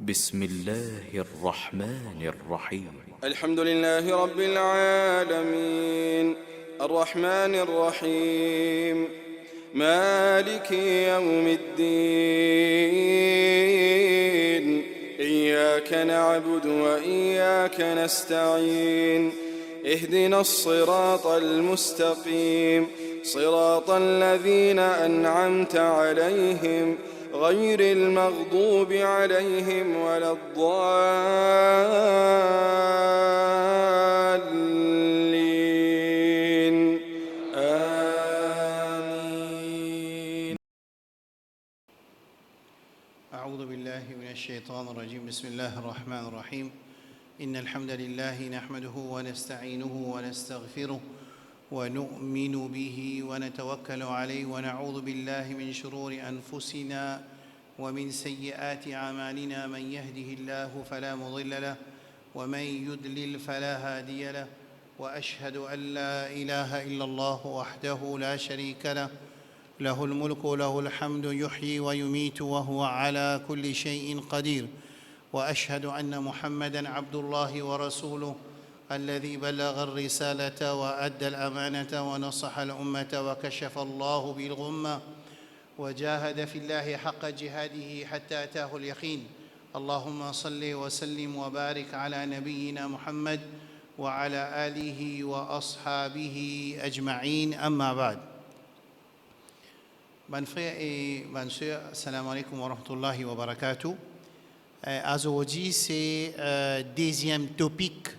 بسم الله الرحمن الرحيم الحمد لله رب العالمين الرحمن الرحيم مالك يوم الدين إياك نعبد وإياك نستعين اهدنا الصراط المستقيم صراط الذين أنعمت عليهم غير المغضوب عليهم ولا الضالين آمين. أعوذ بالله من الشيطان الرجيم. بسم الله الرحمن الرحيم. إن الحمد لله نحمده ونستعينه ونستغفره ونؤمن به ونتوكل عليه ونعوذ بالله من شرور أنفسنا ومن سيئات أعمالنا. من يهده الله فلا مضل له ومن يضلل فلا هادي له، وأشهد أن لا إله إلا الله وحده لا شريك له، له الملك وله الحمد يحيي ويميت وهو على كل شيء قدير. وأشهد أن محمدًا عبد الله ورسوله الذي بلغ الرسالة وأدى الأمانة ونصح الأمة وكشف الله به الغمة وجاهد في الله حق جهاده حتى أتاه اليقين. اللهم صل وسلم وبارك على نبينا محمد وعلى آله وأصحابه أجمعين. أما بعد. Bonnes frères et bonnes sœurs, assalamu alaikum wa rahmatullahi wa barakatuh. Aujourd'hui, c'est deuxième topic.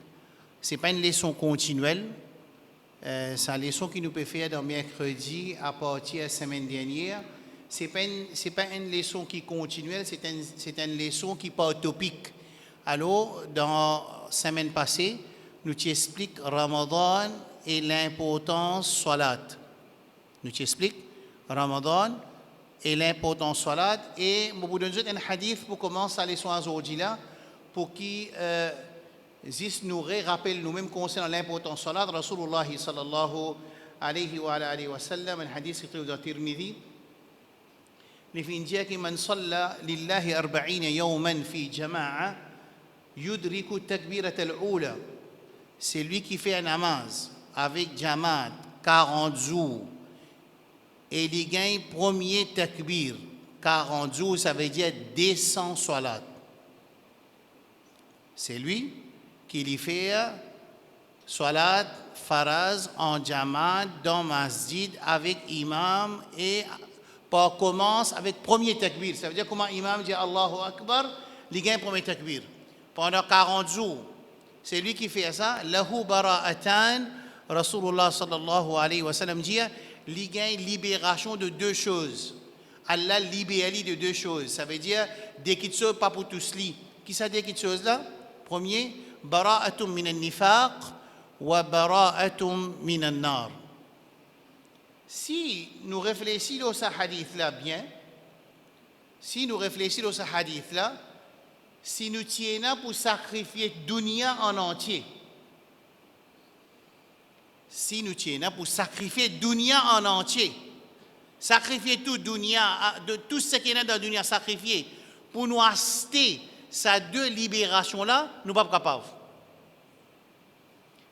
Ce n'est pas une leçon continuelle. C'est une leçon qui nous peut faire dans mercredi à partir de la semaine dernière. Ce n'est pas une leçon qui est continuelle, c'est une leçon qui est par topic. Alors, dans la semaine passée, nous t'expliquons Ramadan et l'importance salat. Nous t'expliquons Ramadan et l'importance salat. Et je vous donne un hadith pour commencer la leçon aujourd'hui là, pour qui Zis nous rappelle nous-mêmes concernant l'importance de la salat. Rasulullah sallallahu alayhi wa sallam, un hadith qui trouve dans Tirmidhi, il fait dire que man salla lillahi 40 yawman fi jama'a yudriku takbirat al-ula. C'est lui qui fait un namaz avec jamaat 40 jours et il gagne premier takbir. 40 jours, ça veut dire 200 salat. C'est lui qui lui fait salat faraz en jamaat dans masjid avec imam et commence avec premier takbir. Ça veut dire comment imam dit Allahu Akbar, il gagne premier takbir. Pendant 40 jours, c'est lui qui fait ça. Lahu bara'atan, Rasulullah sallallahu alayhi wa sallam dit, il gagne libération de deux choses. Allah libère de deux choses. Ça veut dire des petites choses pas pour tous les. Qui ça des petites choses là? Premier, bara'atum min al-nifaq wa bara'atum min al-nar. Si nous réfléchissons à ce hadith-là bien, si nous tiens pour sacrifier dunya en entier, sacrifier tout dunya, de tout ce qui est dans la dunya, sacrifier pour nous acheter ces deux libérations-là, nous ne sommes pas capables.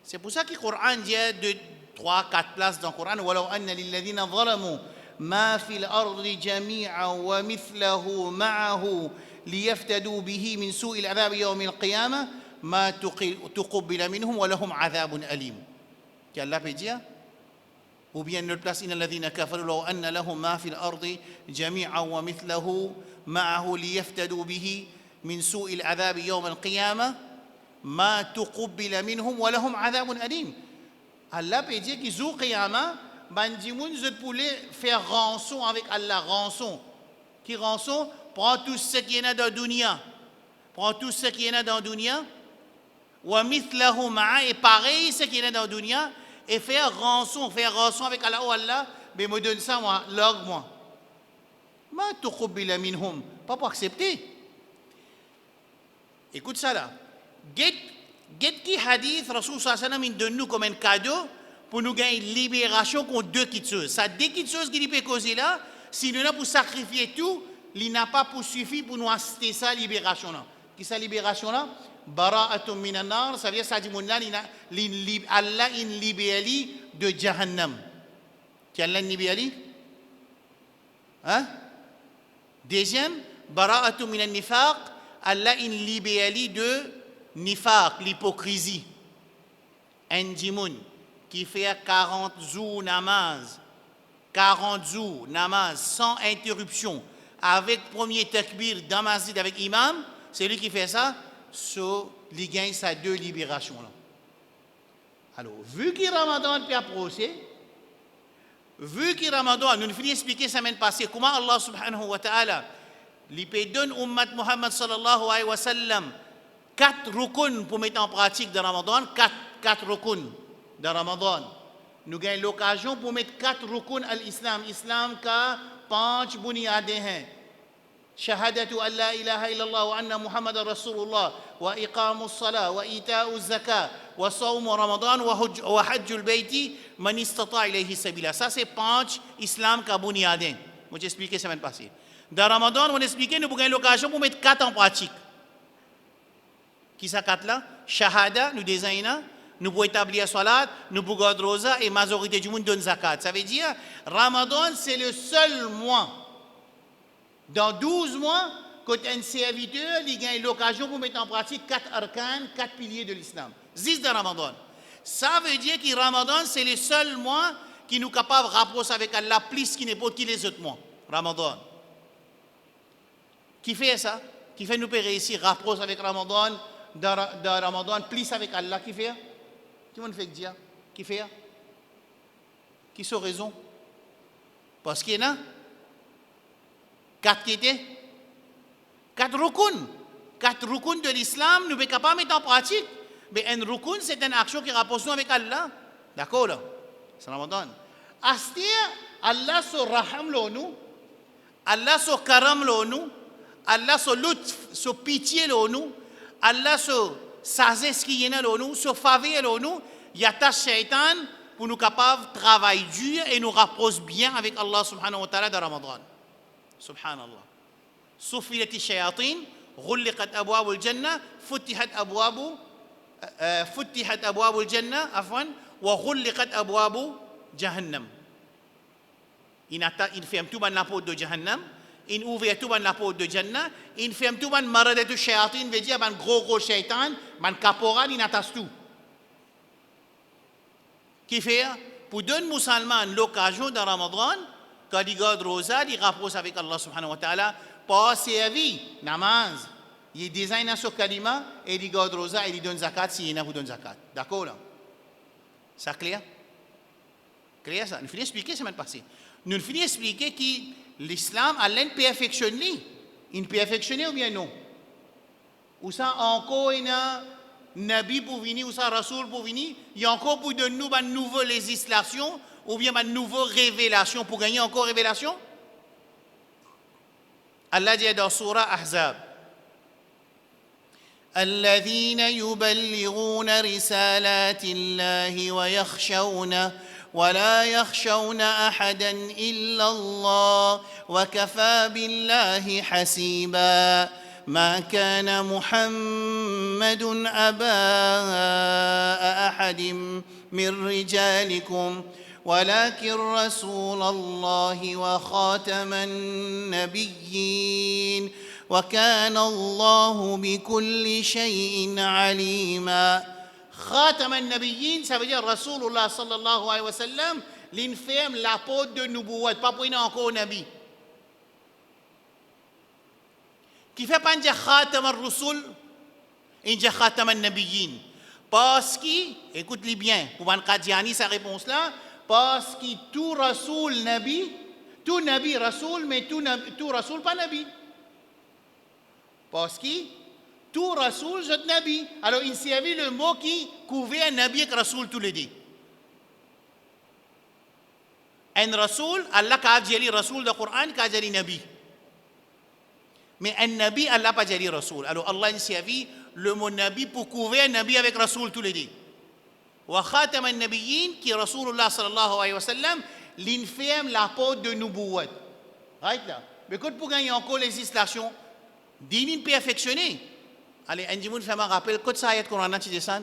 C'est pour ça que le Coran dit de 3-4 places dans le Coran, وَلَوْ أَنَّ لِلَّذِينَ ظَلَمُوا مَا فِي الْأَرْضِ جَمِيعًا وَمِثْلَهُ مَعَهُ لِيَفْتَدُوا بِهِ مِنْ سُوءِ الْعَذَابِ يَوْمِ الْقِيَامَةِ مَا تُقُبِّلَ مِنْهُمْ وَلَهُمْ عَذَابٌ أَلِيمٌ. Qu'Allah peut dire, ou bien notre place, إِنَّ الَّذِينَ كَفَرُوا لَوْ أَنَّ لَهُم مَا فِي الْأَرْضِ جَمِيعًا وَمِثْلَهُ مَعَهُ لِيَفْتَدُوا بِهِ من سوء العذاب يوم القيامة ما تقبل منهم ولهم عذاب أليم. Allah peut dire qu'ils ont qiyamah, bandimoun je pouvais faire rançon avec Allah, rançon. Qui rançon? Prends tout ce qui est dans la dunya. Prends tout ce qui est dans la dunya. Wa mithlahu ma'a, et pareil ce qui est dans la dunya, et faire rançon avec Allah. Oh Allah, mais me donne ça moi, log moi. Ma tuqbila minhum, pas pour accepter. Écoute ça là. Get qui hadith Rasul sallallahu alayhi wa sallam donne nous comme un cadeau pour nous gagner libération contre deux petites choses. Ça deux petites choses qui peut causer là, si nous avons pour sacrifier tout, il n'a pas pour suffire pour nous assister ça libération là. Qui sa libération là? Bara'atun minan nar, ça veut dire ça dit Allah in libéali de Jahannam. Qui Allah in libéali? Hein? Deuxième, Bara'atun minan nifaq, Allah in libéali de nifaq, l'hypocrisie. Enjimoun, qui fait 40 jours namaz. 40 jours namaz sans interruption. Avec premier takbir dans masjid avec imam, c'est lui qui fait ça, il gagne sa 2 libérations là. Alors, vu que Ramadan peut approcher, vu que Ramadan, nous finissons d'expliquer la semaine passée comment Allah subhanahu wa ta'ala lui donne ummat Muhammad sallallahu alayhi wa sallam 4 rukuns pour mettre en pratique dans Ramadan, 4 rukuns dans Ramadan. Nous gagnons l'occasion pour mettre 4 rukuns à l'islam. Islam ka 5 bunyadeh hain. Shahadatu an la ilaha illallah wa anna Muhammadan Rasulullah wa iqamus salah wa ita'uz zakah wa sawm Ramadan wa hajjul bayti man istata ilayhi sabila. Ça c'est 5 islam ka bunyadeh. Moi j'ai expliqué la semaine passée. Dans Ramadan, on a expliqué nous gagnons l'occasion pour mettre 4 en pratique. Qui ça 4 là? Shahada, nous désignons. Nous pouvons établir salat, nous pouvons garder rosa et majorité du monde donne zakat. Ça veut dire, Ramadan, c'est le seul mois, dans 12 mois, quand un serviteur il gagne l'occasion pour mettre en pratique 4 arcanes, 4 piliers de l'islam. 10 de Ramadan. Ça veut dire que Ramadan, c'est le seul mois qui nous est capable de rapprocher avec Allah plus qu'il n'importe qui les autres mois. Ramadan. Qui fait ça? Qui fait nous réussir à rapprocher avec Ramadan, dans Ramadan, plus avec Allah? Qui fait? Qui m'en fait dire? Qui fait? Qui sont raison? Parce qu'il y en a 4 qui étaient 4 rukuns. 4 rukuns de l'islam, nous ne pouvons pas mettre en pratique. Mais un rukun, c'est une action qui rapproche nous avec Allah. D'accord là? C'est Ramadan. Astir, Allah se raham nous, Allah se karam nous, Allah se lutf, se pitié nous, Allah se sagesse qui est là nous, se faveur nous, il y a ta shaitan pour nous capables de travailler dur et nous rapprocher bien avec Allah subhanahu wa ta'ala dans Ramadan. Subhanallah. Sufilat الشياطين غلقت أبواب الجنة فتحت أبواب الجنة عفوا وغلقت أبواب جهنم. Il ferme tout la porte de Jahannam, il ouvre tout la porte de Jannah, il ferme tout le marade de shayatin, veut dire un gros shaitan, un caporal, il attache tout. Qui fait pour donner aux musulmans l'occasion dans Ramadan, quand ils gardent rosa, ils rapprochent avec Allah subhanahu wa ta'ala, pas servi, namaz. Ils désignent ce kalima et ils gardent rosa et ils donnent zakat s'il y en a qui donnent zakat. D'accord là? Ça clair? Clair ça? Nous finissons d'expliquer la semaine passée. Nous finissons d'expliquer que l'islam a l'imperfectionné. Il perfectionné ou bien non? Ou ça encore il y a Nabi pour venir, ou ça Rasoul pour venir, il y a encore pour donner nous une nouvelle législation ou bien une nouvelle révélation pour gagner encore révélation? Allah dit dans Surah Ahzab الذين يبلغون رسالات الله ويخشونه ولا يخشون أحدا إلا الله وكفى بالله حسيبا ما كان محمد أبا أحد من رجالكم ولكن رسول الله وخاتم النبيين وكان الله بكل شيء عليما. خاتم النبيين, ça veut dire Rasulullah sallallahu alayhi wa sallam, l'infirme l'apôtre de Nubuwat, pas pour encore Nabi. Qui fait pas dire Khatam al-Rusul, il dit Khatam al-Nabiyyin. Parce que, écoute-les bien, pour Van Qadiani sa réponse là, parce que tout Rasul Nabi, tout Nabi Rasul, mais tout Rasul pas Nabi. Parce que tout Rasoul, c'est Nabi. Alors, il servait le mot qui couvrait un Nabi et Rasoul tous les deux. Un Rasoul, Allah a dit Rasoul dans le Coran, a dit Nabi. Mais un Nabi, Allah n'a pas dit Rasoul. Alors, Allah a servi le mot Nabi pour couvrir un Nabi avec Rasoul tous les deux. Wa khatam al-nabiyyin, qui est Rasulullah sallallahu alayhi wa sallam, l'infirme l'apôtre de Nubuwat. Right là. Mais quand pour gagner encore législation, dîne perfectionné. Allez, un jour, je me rappelle, quand ça a été Coran, tu dis ça,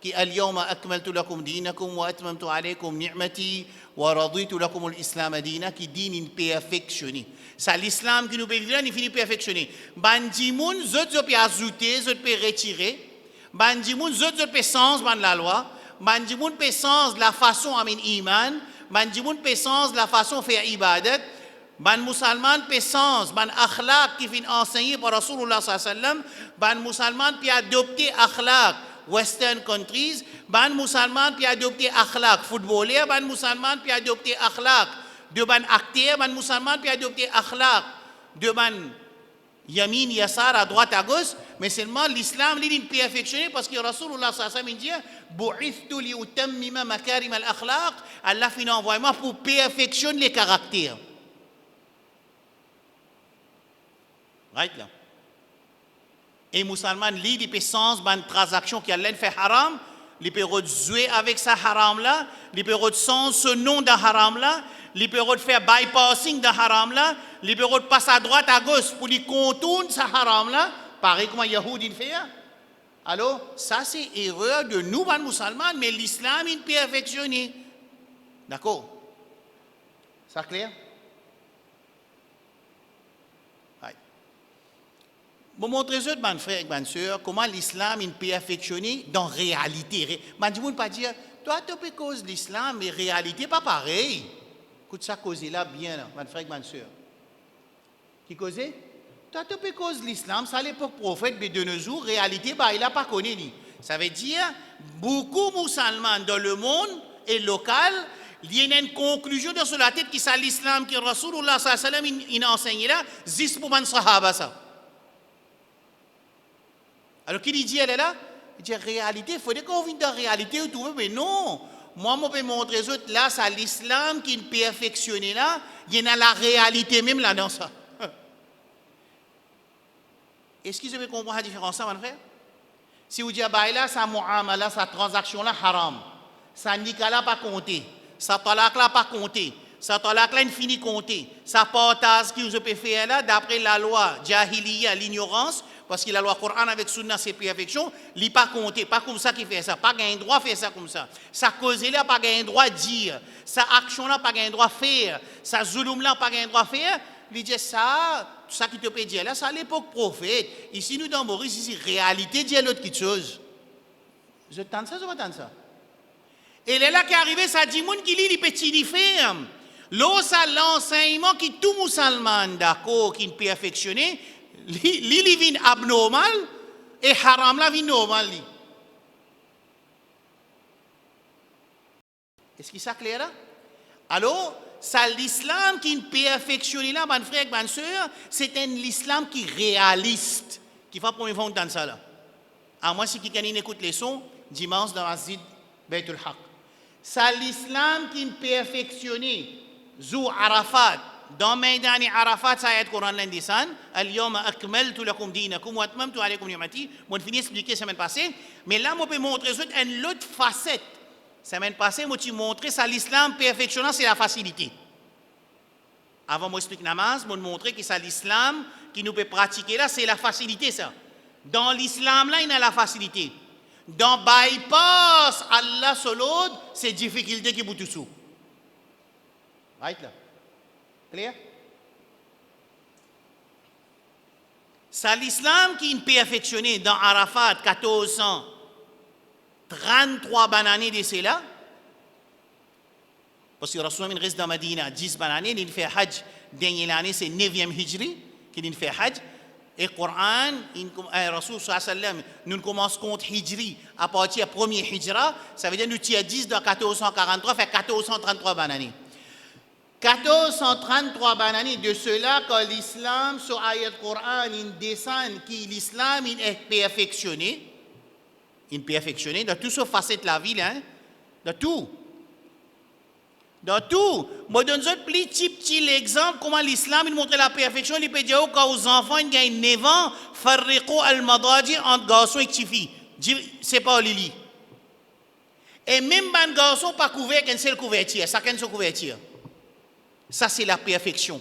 qui al-yawma akmaltu lakum dinakum wa atmamtu alaykum ni'mati wa raditu lakum al-islam dina, qui dit une perfectionné. C'est l'islam qui nous peut vivre, il finit perfectionné. Bandimoun, zot peut ajouter, zot peut retirer. Bandimoun, zot peut sens ban la loi. Bandimoun peut sens la façon amin iman. Bandimoun peut sens la façon faire ibadat. Ban musulman peut sens ban akhlaq qui fin enseigné par Rasulullah sallallahu alayhi wa sallam. Ban musulman peut adopter akhlaq Western countries. Ban musulman peut adopter akhlaq footballeur. Ban musulman peut adopter akhlaq de ban acteur. Ban musulman peut adopter akhlaq de ban yamin, yasar, à droite, à gauche. Mais seulement l'islam, il est perfectionné parce que Rasulullah sallallahu alayhi wa sallam dit Bu'ithtu li utammima makarim al-akhlaq. Allah finit envoyement pour perfectionner les caractères. Right là. Et musulman, il peut sens une transaction qui a fait haram, il peut jouer avec sa haram là, il peut sens ce nom de haram là, il peut faire bypassing de haram là, il peut passer à droite à gauche pour lui contourner sa haram là, pareil comme Yahoudi fait. Alors, ça c'est erreur de nous, les musulmans, mais l'islam est perfectionné. D'accord? Ça clair? Je vais montrer aux mes frères et mes soeurs comment l'islam est perfectionné dans la réalité. Je ne peux pas dire, toi, tu peux cause l'islam, mais la réalité n'est pas pareil. Écoute ça, cause là bien, mes frères et mes soeurs. Qui causait? Toi, tu peux cause l'islam, ça à l'époque prophète, mais de nos jours, la réalité, bah, il n'a pas connu. Ça veut dire, beaucoup de musulmans dans le monde et local, il y a une conclusion dans la tête qui c'est l'islam, qui Rasulullah sallallahu alayhi wa sallam, il a enseigné là, juste pour les sahaba ça. Alors, qui dit, elle est là? Il dit, réalité, il faudrait qu'on vienne dans la réalité, mais non. Moi, je peux montrer aux autres, là, c'est l'islam qui est perfectionné là, il y a la réalité même là dans ça. Est-ce que vous pouvez comprendre la différence, mon frère? Si vous dites, bah, là, ça mu'amala, sa transaction là, haram. Ça nika là, pas compté. Ça talak là, pas compté. Ça talak là, il finit compté. Ça partage que vous pouvez faire là, d'après la loi jahiliya, l'ignorance, parce que la loi Coran avec Sunna, c'est perfection, il n'est pas compté, pas comme ça qui fait ça, pas un droit de faire ça comme ça. Sa cause là, pas un droit de dire, sa action là, pas un droit de faire, sa zulum là, pas un droit de faire. Il dit ça, tout ça qui te peut dire là, c'est à l'époque prophète. Ici, nous dans Maurice, ici, réalité, dit l'autre quelque chose. Je tente ça, je vais tenter ça. Et là qui est arrivé, ça dit, moun qui lit les petits différents. Là, ça l'enseignement qui tout musulman, d'accord, qui est perfectionné, li vin abnormal et haram la vin normal. Est-ce que ça clair là? Alors, c'est l'islam qui est perfectionné là, mon frère et ma soeur, c'est un islam qui est réaliste. Qui va pour une fois dans ça là. À moi, si quelqu'un écoute les sons, dimanche dans Masjid Baitul Haq. C'est l'islam qui est perfectionné. Zou Arafat. Dans Maïdani Arafat, ça a été Coran l'indisan. Al-yawma akmaltu lakum dinakum wa atmamtu alaykum ni'mati. Moi, je finis d'expliquer la semaine passée. Mais là, je peux montrer une autre facette. La semaine passée, je t'ai montré ça l'islam perfectionnant, c'est la facilité. Avant, moi, explique namaz, je montrer que c'est l'islam qui nous peut pratiquer là, c'est la facilité, ça. Dans l'islam, là, il y a la facilité. Dans bypass, Allah solode, c'est difficulté qui vous tout. Right là? Clair? C'est l'islam qui est perfectionné dans Arafat 1433 bananes de cela. Parce que Rasulullah reste dans Medina 10 bananes, il fait Hajj dernière année, c'est 9e Hijri qu'il fait Hajj. Et le Coran, Rasul sallallahu alayhi wa sallam, nous commençons contre Hijri à partir du 1er Hijra, ça veut dire nous tirons 10 dans 1443, fait 1433 bananes. 1433 bananes de cela, quand l'islam, sur ayat Coran, il descend, que l'islam est perfectionné. Il est perfectionné dans toutes ces facettes de la vie, hein? Dans tout. Dans tout. Moi, je donne un petit exemple comment l'islam montre la perfection. Il peut dire quand aux enfants ils gagnent 9 ans, farriqu al-madaji entre garçons et petites filles. C'est pas Lili. Et même les garçons pas couverts qu'un seul couverture, chacun se couverture. Ça c'est la perfection.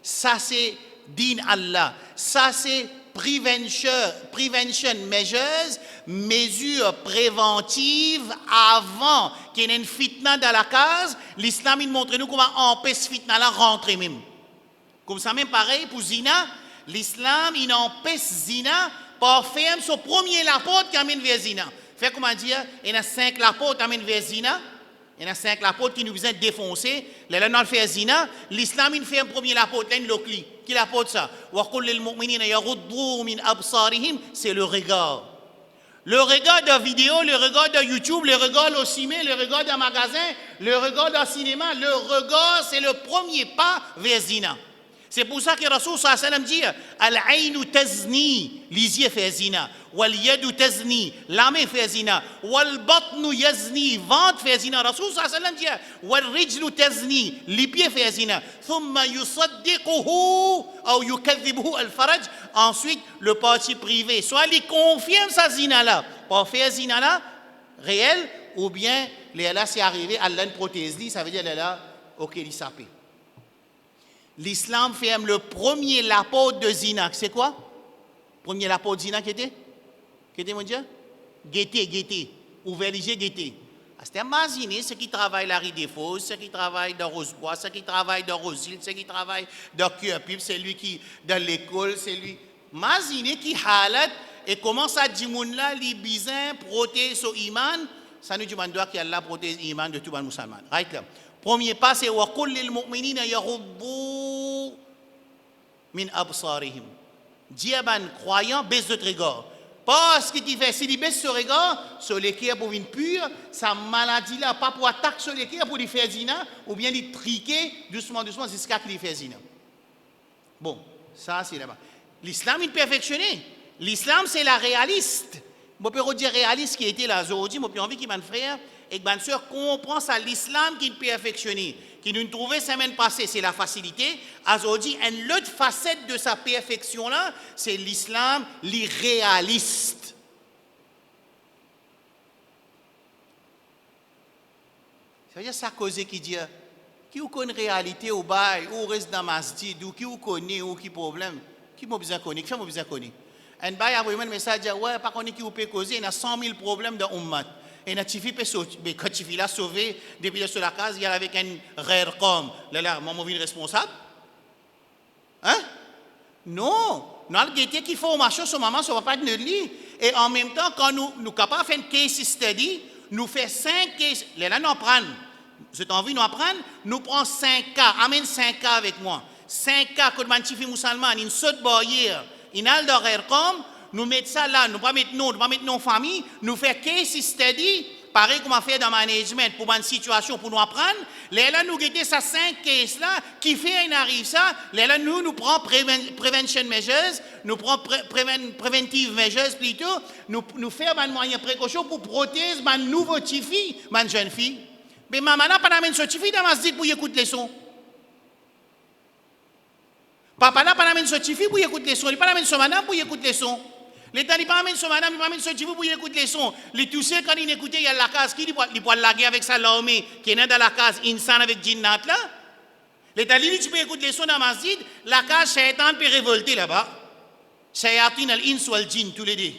Ça c'est din Allah. Ça c'est prevention measures, mesures préventives avant qu'il y ait une fitna dans la case. L'islam il montre nous comment empêcher fitna là rentrer même. Comme ça même pareil pour zina, l'islam il empêche zina par faire son premier lapote qui amène vers zina. Fait comment dire, il y a 5 lapotes qui amènent vers zina. Il y a 5 lapotes qui nous besoin de défoncer. Là, on fait zina. L'islam, il fait un premier lapote. Là, il l'ocli. Qui lapote ça? C'est le regard. Le regard de vidéo, le regard de YouTube, le regard au cinéma, le regard d'un magasin, le regard d'un cinéma. Le regard, c'est le premier pas vers zina. C'est pour ça que Rasoul sallallahu alayhi wa sallam dit Al-aynu tazni, les yeux fait zina. Wal-yadu tazni, la main fait zina. Wal-batnu yazni, ventre fait zina. Rasoul sallallahu alayhi wa sallam dit Wal-rijlu tazni, les pieds fait zina. Thumma yusaddiquhu ou yukadhibuhu al-faraj. Ensuite, le parti privé. Soit il confirme sa zina là, pour faire zina là, réel, ou bien, là, c'est arrivé, Allah une prothèse, ça veut dire là, ok, il s'appelle. L'islam fait le premier lapot de zina. C'est quoi? Premier lapot de zina qui était? Qui était, mon Dieu? Guetter. Ouvert les yeux, guetter. C'est imaginer ceux qui travaillent la rue des Fosses, ceux qui travaillent dans Rosebois, ceux qui travaillent dans Rosil, ceux qui travaillent dans Curepipe, c'est lui qui, dans l'école, c'est lui. Imaginez qui halat et commence à dire, là, les bisins protègent son iman. Ça nous demande qu'il Allah protège l'iman de tout le musulman. Right là. Premier pas, c'est وَقُلْ لِلْمُؤْمِنِينَ يَغُضُّوا مِنْ أَبْصَارِهِمْ. Dis à ban croyant, baisse de regard. Parce que tu fais, si tu baisses ce regard, sur l'équerre pour une pure, sa maladie là, pas pour attaquer sur l'équerre pour lui faire zina, ou bien lui triquer doucement jusqu'à qu'il fasse zina. Bon, ça c'est là-bas. L'islam est perfectionné. L'islam c'est la réaliste. Je peux dire réaliste qui était là aujourd'hui, je peux envie qu'il m'a frère. Et que ma soeur comprend ça, l'islam qui est perfectionné, qui nous trouvait semaine passée, c'est la facilité. Aujourd'hui, une autre facette de sa perfection-là, c'est l'islam, l'irréaliste. Ça veut dire ça cause qui dit, qui vous connaît réalité au bail, ou reste dans masjid, ou qui vous connaît, ou qui problème, qui m'a besoin de connaître, qui m'a besoin de connaître. Un bail a envoyé un message, ouais, pas connaître qui vous peut causer, il y a 100 000 problèmes dans l'ummat. Et Natifi peut sauver, mais quand Tifi l'a sauvé, depuis sur la case, il y a avec un rare comme. Là, maman est responsable? Hein? Non. Nous avons dit qu'il faut marcher sur maman, ça ne va pas être notre lit. Et en même temps, quand nous sommes capables de faire une case study, nous faisons 5 cases. Là, nous apprenons. Vous avez envie de nous apprendre? Nous prenons 5 cas. Amène 5 cas avec moi. 5 cas, quand Tifi musulman, une saute barrière, une halle de rare comme. Nous mettons ça là, nous ne pas mettre nos familles, nous faisons case study, pareil comme on fait dans le management, pour une situation, pour nous apprendre. Là, nous guettons ça 5 cases là, qui fait une arrive ça. Là, nous prenons prevention measures, nous prenons preventive measures plutôt, nous faisons un moyen précaution pour protéger ma nouveau tifi, ma jeune fille. Mais maman n'a pas d'amener ce tifi dans ma pour écouter les sons. Papa n'a pas d'amener ce tifi pour écouter les sons, il n'a pas d'amener ce madame pour écouter les sons. L'État n'est pas amène son madame, il pas amène son petit pour écouter les sons. Les toussés, quand il écoutait, il y a la case, qui il peut laguer avec sa l'armée, qui est dans la case, insan avec Jinnat là. L'État dit, tu peux écouter les sons dans la masjid, la case, Shaitan peut révolter là-bas. Shayatin al-ins wal-jinn, tous les deux.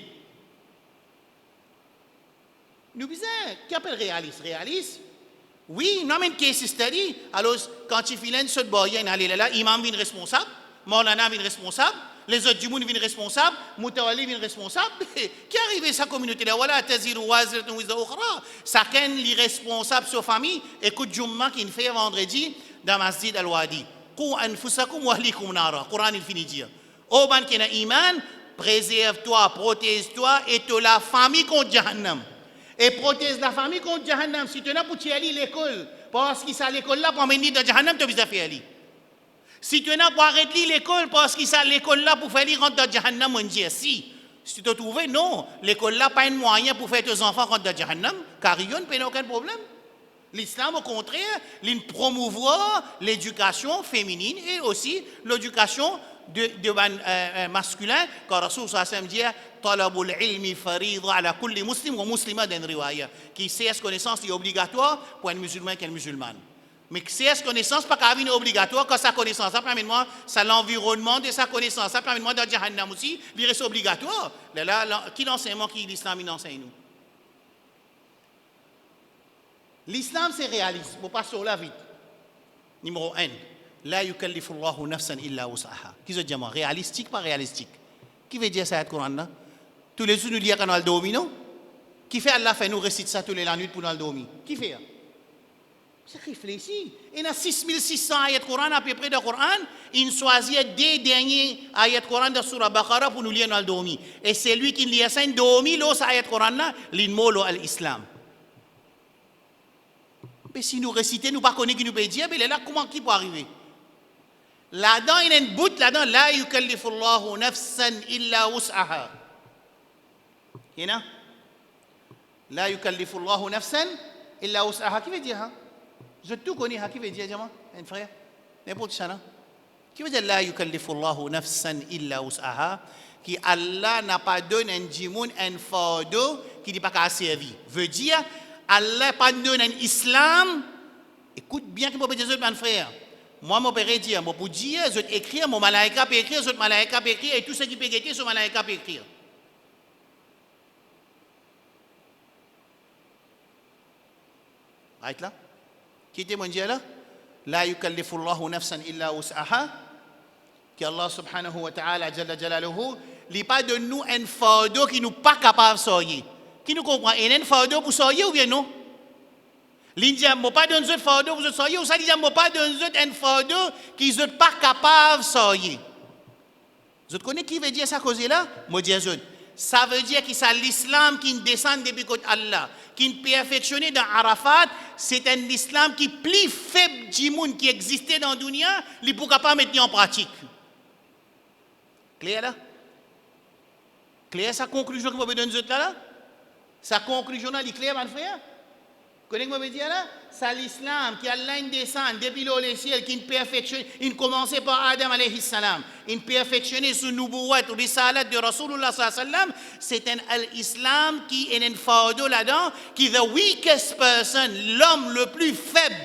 Nous disons, qui appelle réaliste? Réaliste? Oui, nous amène case study. Alors, quand il file une saute boyenne, là, imam vient responsable, Maulana vient responsable. Les autres du monde viennent responsables, Moutawali viennent responsables. Qui arrive à sa communauté-là? Voilà, taziru wazratun wizra ukhra. Chacun l'irresponsable sur famille. Écoute Jumma qui fait vendredi dans Masjid Al-Wadi. Qu anfusakum wa ahlikum nara. Coran il finit dire. Au ban qui n'a iman, préserve-toi, protège-toi et te la famille contre Jahannam. Et protège la famille contre Jahannam. Si tu n'as pas aller à l'école, parce qu'il à l'école là pour amener dans Jahannam, tu as besoin de faire aller. Si tu n'as pas arrêté l'école parce qu'il s'est l'école là pour faire rentrer dans Jahannam, on dit si. Si tu as trouvé, non. L'école là pas un moyen pour faire tes enfants rentrer dans Jahannam, car il n'y a aucun problème. L'islam, au contraire, il promouvoit l'éducation féminine et aussi l'éducation de masculin, car Rasoul sallallahu alayhi wa sallam dit talabul ilmi farida ala kulli muslim wa muslima dans riwaya, qui sait connaissance est obligatoire pour un musulman et une musulmane. Mais cette connaissance pas qu'à venir obligatoire quand sa connaissance ça permet moi ça l'environnement de sa connaissance ça permet moi dans Jahannam aussi il reste obligatoire là qui l'enseignement qui l'islam il enseigne nous l'islam c'est réaliste faut pas sur la vite numéro 1 la yukallifu Allahu nafsan illa wus'aha qui veut dire réalistique pas réalistique qui veut dire ça le Coran là tous les jours nous lire quand on dormir non qui fait Allah fait nous récite ça tous les la nuit pour nous dormir qui fait c'est réfléchi. Il y a 6600 ayats Coran à peu près de Coran. Il choisit des derniers ayats Coran de Surah Baqarah pour nous lire dans le dormi. Et c'est lui qui lit ça, dormi, l'os ayat Coran là, l'inmolo à l'islam. Mais si nous récitons, nous ne connaissons pas qui nous peut dire, mais là, comment qui peut arriver? Là-dedans, il y a une bout, là-dedans, la yukallifu Allahu nafsan illa wus'aha. Il y a la yukallifu Allahu nafsan illa wus'aha. Qui veut dire ça? Je tout connais, qui veut dire, un frère, n'importe ça, qui veut dire la yukallifu Allahu nafsan illa wus'aha, qui Allah n'a pas donné un djimoun, un fardeau qui n'est pas qu'à servir. Veut dire, Allah n'a pas donné un islam, écoute bien que je peux dire, mon frère, moi, je peux dire, je peux dire, je peux écrire, mon malaïka peut écrire, mon malaïka peut écrire, et tout ce qui peut écrire, ce malaïka peut écrire. Right là? Qui était mon Dieu là? La yukallifu Allahu nafsan illa wus'aha. Que Allah subhanahu wa ta'ala jalla jalaluhu n'a pas de nous un fardeau qui nous pas capable de sortir. Qui nous comprend? Il y a un fardeau pour sortir ou bien non? L'Indien n'a pas de nous fardeau pour sortir ou ça l'Indien n'a pas de nous un fardeau qui n'est pas capable de sortir. Vous connaissez qui veut dire ça cause là? Moi dis ça veut dire que c'est l'islam qui descend depuis côté Allah, qui est perfectionné dans Arafat, c'est un islam qui est plus faible du monde qui existait dans le dunya, il ne peut pas mettre en pratique. Clair là? Clair sa conclusion que vous avez donnée là? Sa conclusion là, il est clair, mon frère? Connaissez-vous ce que je veux dire là? C'est l'islam qui a descend depuis le ciel, qui est perfectionné. Il commençait par Adam alayhi salam. Il perfectionné sous Nubuwat ou Risalat de Rasulullah sallallahu alayhi wa sallam. C'est un islam qui est un fardeau là-dedans, qui est the weakest person, l'homme le plus faible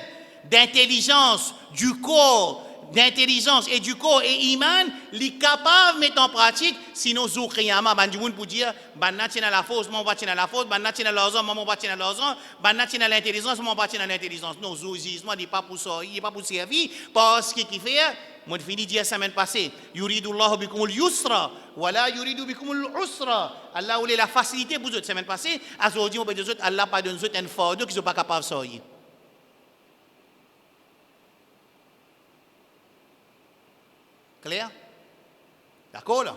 d'intelligence, du corps, d'intelligence et du corps et iman, il est capable de mettre en pratique, sinon Zoukriyama, Bandimoun pour dire, Bannatina la force, mon batina la force, Bannatina l'argent, mon batina l'argent, Bannatina l'intelligence, mon batina l'intelligence. Non, Zouzisme, il n'est pas pour ça, il n'est pas pour servir, parce qu'il fait, moi je finis de dire la semaine passée, Yuridullahu bikumul yusra, wala yuridu bikumul usra. Allah voulait la facilité pour vous, la semaine passée, à aujourd'hui, on peut dire, Allah pas donné un fardeau qui ne sont pas capables de sortir. Clair? D'accord là?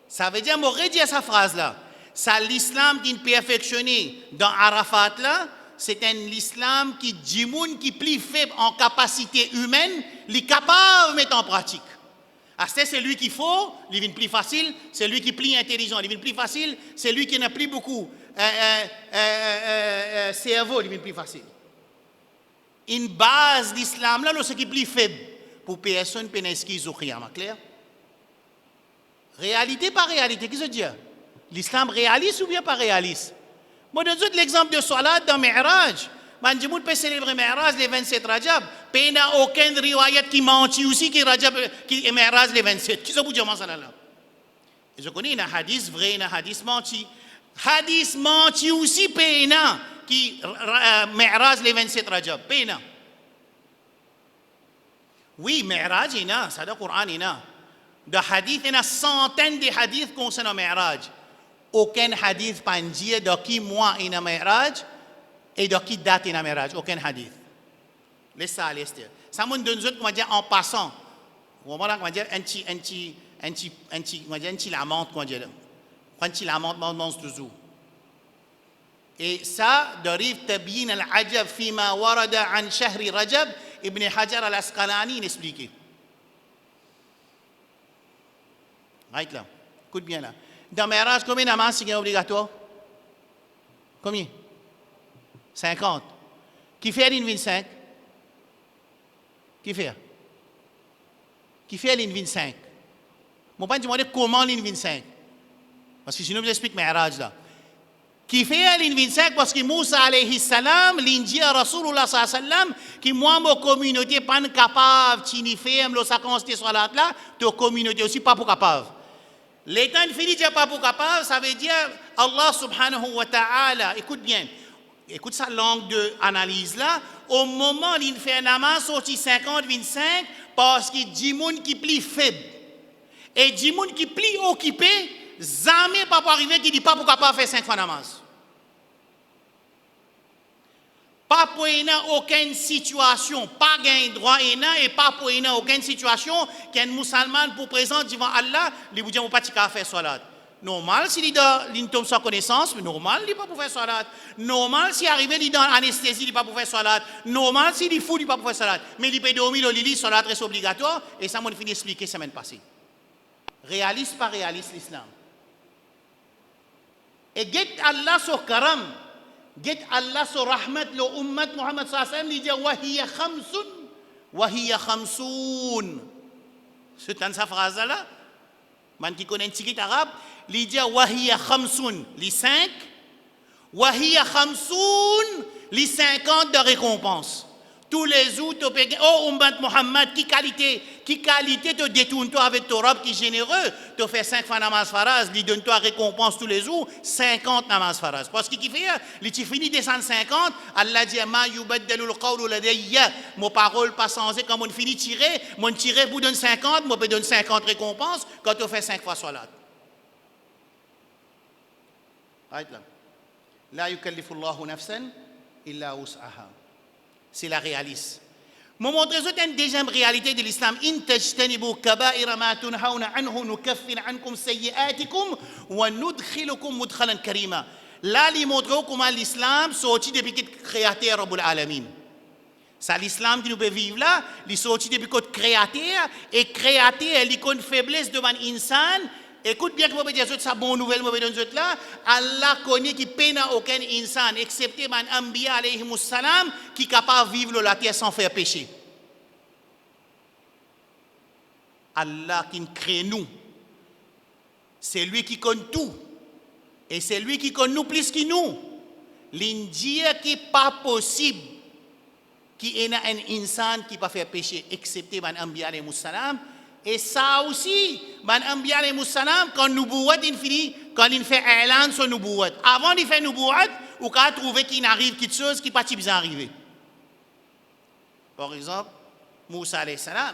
Ça veut dire, moi, redire cette phrase-là. C'est l'islam qui est perfectionné dans Arafat là, c'est un islam qui dit qui est plus faible en capacité humaine, il est capable de mettre en pratique. C'est lui qu'il faut, il vient plus facile, c'est lui qui est plus intelligent, il vient plus facile, c'est lui qui n'a plus beaucoup cerveau, il vient plus facile. Une base d'islam là, c'est qui est plus faible. Pour personne qui n'est pas clair? Réalité par réalité, qu'est-ce que je dis? L'islam réaliste ou bien pas réaliste? Moi, je donne l'exemple de Salat dans Mi'raj. Je peux célébrer Mi'raj les 27 Rajab. Il n'y a aucun riwayat qui mentit aussi qui est Mi'raj les 27. Qui ça vous dit ça là? Je connais un hadith vrai, un hadith menti. Hadith menti aussi, Péna, qui Mi'raj les 27 Rajab. Péna. Oui, Mi'raj, il y a, c'est le Coran, il y a. De hadith, il y a centaines de hadiths concernant Mi'raj. Aucun hadith pas dit de qui mois il y a Mi'raj et de qui date il y a Mi'raj. Aucun hadith. Laisse ça à l'est. Ça me donne comment dire en passant. On va dire anti la montre, comment dire. Quand la montre toujours. Et ça, dérive tabyin al-ajab fima warada an shahri Rajab. Ibn Hajar al-Asqalani l'explique. Right là. Écoute bien là. Dans Mi'raj, combien de namaz c'est obligatoire? Combien? 50. Qui fait l'in 25? Qui fait? Qui fait l'in 25? Mon père me demande comment l'in 25? Parce que sinon, je vous explique Mi'raj là. Qui fait l'in parce que Moussa alayhi salam, l'Indien Rasulullah sallam, qui moi, ma communauté, pas capable, de faire, le sacrifice de salat là, ta communauté aussi pas pour capable. L'état fini déjà pas pour capable, ça veut dire Allah subhanahu wa ta'ala, écoute bien, écoute sa langue d'analyse là, au moment où il fait un namaz sorti 50-25, parce qu'il dit moun qui plie faible. Et dit moun qui plie occupé, jamais pas pour arriver qui dit pas pour capable faire 5 fois namaz. Pas pour aucune situation, pas gain droit et pas pour aucune situation qu'un musulman pour présent devant Allah, il vous dit on pas faire salat. Normal s'il tombe sans connaissance, mais normal il pas pour faire salat. Normal s'il arrive il dans anesthésie, il pas pour faire salat. Normal s'il est fou, il pas pour faire salat. Mais il peut dormir le lit, salat reste obligatoire et ça m'a fini expliquer semaine passée. Réaliste pas réaliste l'islam. Et get Allah sur karam. Get Allah sur rahmat le ummat Muhammad sallallahu alayhi wa sallam, il dit wa hiya khamsoun. C'est dans sa phrase là, man qui connaît un petit arabe, il dit wa hiya khamsoun, les 5, wa hiya khamsoun, les 50 de récompense. Tous les jours, tu peux oh ummat Muhammad, qui qualité te détourne-toi avec ton robe qui est généreux, tu fais 5 fois namaz faraz, lui donne-toi récompense tous les jours, 50 namaz faraz. Parce qu'il fait, il finit descendre 50, Allah dit ma yubaddalul qawlu ladayya, mon parole pas changé quand on finit tirer, mon tirer vous donne 50, moi peut donner 50 récompenses quand tu fais 5 fois salat. Arrête là. La yukallifu Allahu nafsan illa wus'aha. C'est la réaliste. Mon montre une deuxième réalité de l'islam. In tajtanibu kaba'ira ma tunhauna anhu nukaffir ankum sayyi'atikum wa nudkhilukum mudkhalan karima. Là, il montre comment l'islam sorti depuis que créateur Rabbul Alamin. C'est l'islam qui nous peut vivre là, il sorti depuis que créateur et créateur il a une faiblesse devant l'insan. Écoute bien que je vais dire ça bonne nouvelle, je vais dire là. Allah connaît qui peine aucun insan, excepté man Anbiya alayhi salam, qui est capable de vivre la terre sans faire péché. Allah qui crée nous, c'est lui qui connaît tout. Et c'est lui qui connaît nous plus que nous. L'Indien qui n'est pas possible qu'il y ait un insan qui ne peut pas faire péché, excepté man Anbiya alayhi salam. Et ça aussi, man Anbiya alayhi salam, quand nous bouat infini, quand il fait élan sur nous bouat. Avant de faire nous bouat, ou quand trouver qu'il arrive quelque chose qui n'est pas bien arrivé. Par exemple, Moussa alayhi salam.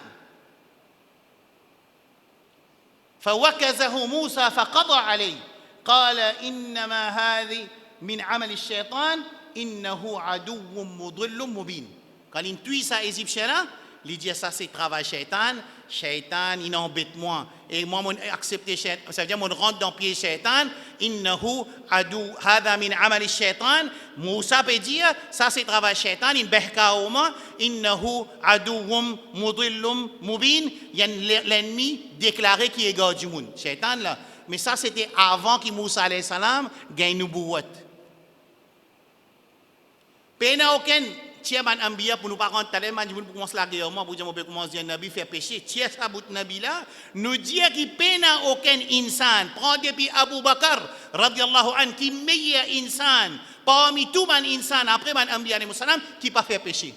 فوكزه موسى فقضى عليه قال إنما هذه من عمل الشيطان إنه عدو مضل مبين. Quand il tue ça égyptien là, il dit ça c'est travail shaitan, shaitan il embête moi et moi mon accepter shaitan, ça veut dire mon rentre dans pied shaitan, innahu adu hada min amal shaitan. Moussa peut dire ça c'est travail shaitan, in bahkauma innahu aduwwum mudillum mubin, il y a l'ennemi déclaré qui est gars du monde, shaitan là. Mais ça c'était avant que Moussa alayhi salam gagne nubuwat. Pena aucun tiens man Anbiya pour nous pas rentrer tellement pour commencer la guerre moi pour dire on peut commencer un nabi faire péché tiens ça bout nabi là nous dit qu'il peine aucun insan prend depuis Abu Bakr radiyallahu anhu qui meilleur insan parmi tout man insan après man Anbiya alayhi salam qui pas faire péché.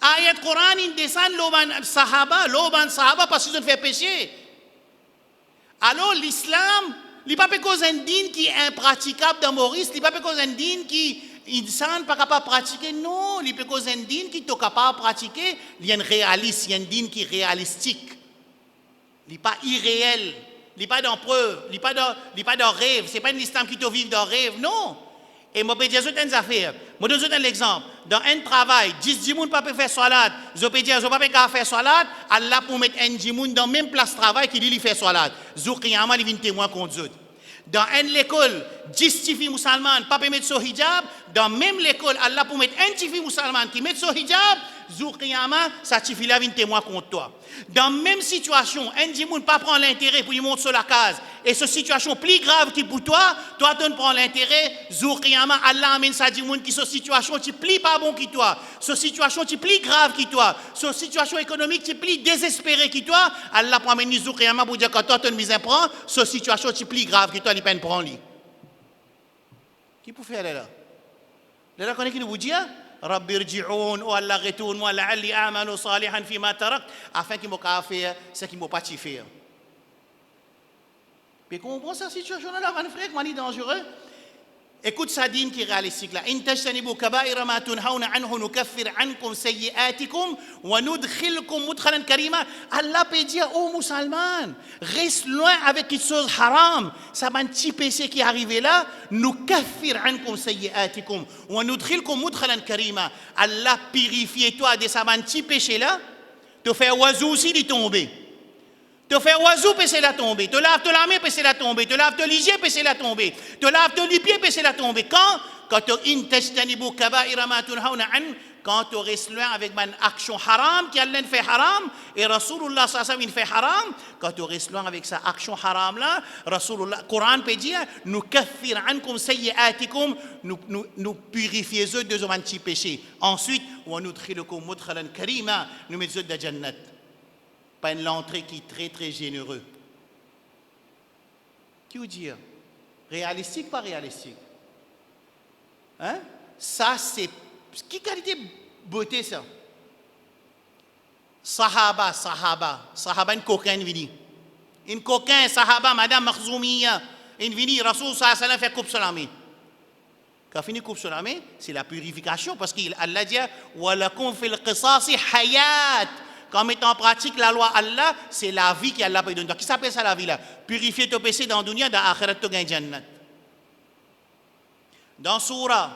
Ayat Quran il descend l'oban sahaba parce qu'ils ont fait péché. Alors l'islam il pas cause un din qui est impraticable dans Maurice, il pas cause un din qui insan pas capable de pratiquer, non, il peut causer un din qui est capable de pratiquer, il y a un réaliste, il y a un din qui est réalistique. Il n'est pas irréel, il n'est pas dans preuve, il n'est pas dans rêve, ce n'est pas un islam qui te vit dans rêve, non. Et moi, je peux dire une affaire. Je vais donner un exemple. Dans un travail, 10 personnes ne peuvent pas faire salat. Je peux dire, je ne peux pas faire salat. Allah pour mettre un djimoun dans la même place de travail qui dit qu'il fait salat. Zoukiyama, il vient témoin contre eux. Dans une école, 10 filles musulmanes ne peuvent pas mettre son hijab. Dans même l'école, Allah pour mettre un fille musulman qui met son hijab, Zoukiyama, ça fille là vient témoin contre toi. Dans même situation, un djimoun ne pas prendre l'intérêt pour lui monter sur la case. Et cette situation plus grave qui pour toi, toi tu prends l'intérêt, Zoukiyama, Allah amène ça djimoun qui cette situation qui plus pas bon qui toi, cette situation qui plus grave qui toi, cette situation économique qui plus désespérée qui toi, Allah prend amener Zoukiyama pour dire que toi tu ne misère prend, cette situation qui plus grave qui toi, il peine prend lui. Qui peut faire là? Là, connaît qui nous dit? Rabbi rji'oun, oh Allah, retourne-moi, la'alli amanu salihan fi ma tarak, afin qu'il m'a fait ce qu'il m'a pas fait. Mais comprends cette situation-là, mon frère, comment il est dangereux? Écoute sa dîme qui est réalistique là. In tajtanibu kaba'ira ma tunhauna anhu nukaffir ankum sayyi'atikum wa nudkhilkum mudkhalan karima. Allah peut dire aux musulmans, reste loin avec les choses haram. Ça va un petit péché qui est arrivé là, nukaffir ankum sayyi'atikum wa nudkhilkum mudkhalan karima. Allah purifie toi de ça un petit péché là, te fait oiseau aussi d'y tomber. Te faire oiseau, c'est la tomber. Te lave la main, c'est la tomber. Te lave l'hygiène, c'est la tomber. Te lave les pieds, c'est la tomber. Quand tu restes loin avec une action haram, qui Allah fait haram, et Rasulullah sallallahu fait haram, quand tu restes loin avec sa action haram là, Rasulullah, Coran peut dire, nous kaffir ankum sayyi'atikum, nous purifier eux de un petit péché. Ensuite, wa nudkhilukum mudkhalan karima, nous mettons de jannat. Pas une entrée qui est très très généreux. Qui vous dit? Réalistique, pas réalistique? Hein? Ça, c'est... Qui qualité beauté, ça? Sahaba, une coquin vini. Une coquin, sahaba, madame Makhzoumiya, une vini, Rasoul sallallahu alayhi wa sallam fait coupe salamé. Quand fini coupe salamé, c'est la purification, parce qu'Allah dit « Wa lakum fil qisasi hayat » Quand mettre en pratique la loi Allah, c'est la vie qu'Allah peut donner. Donc, qui s'appelle ça la vie là? Purifier ton péché dans la dunya, dans l'akhirat, tu gagnes Jannat. Dans Surah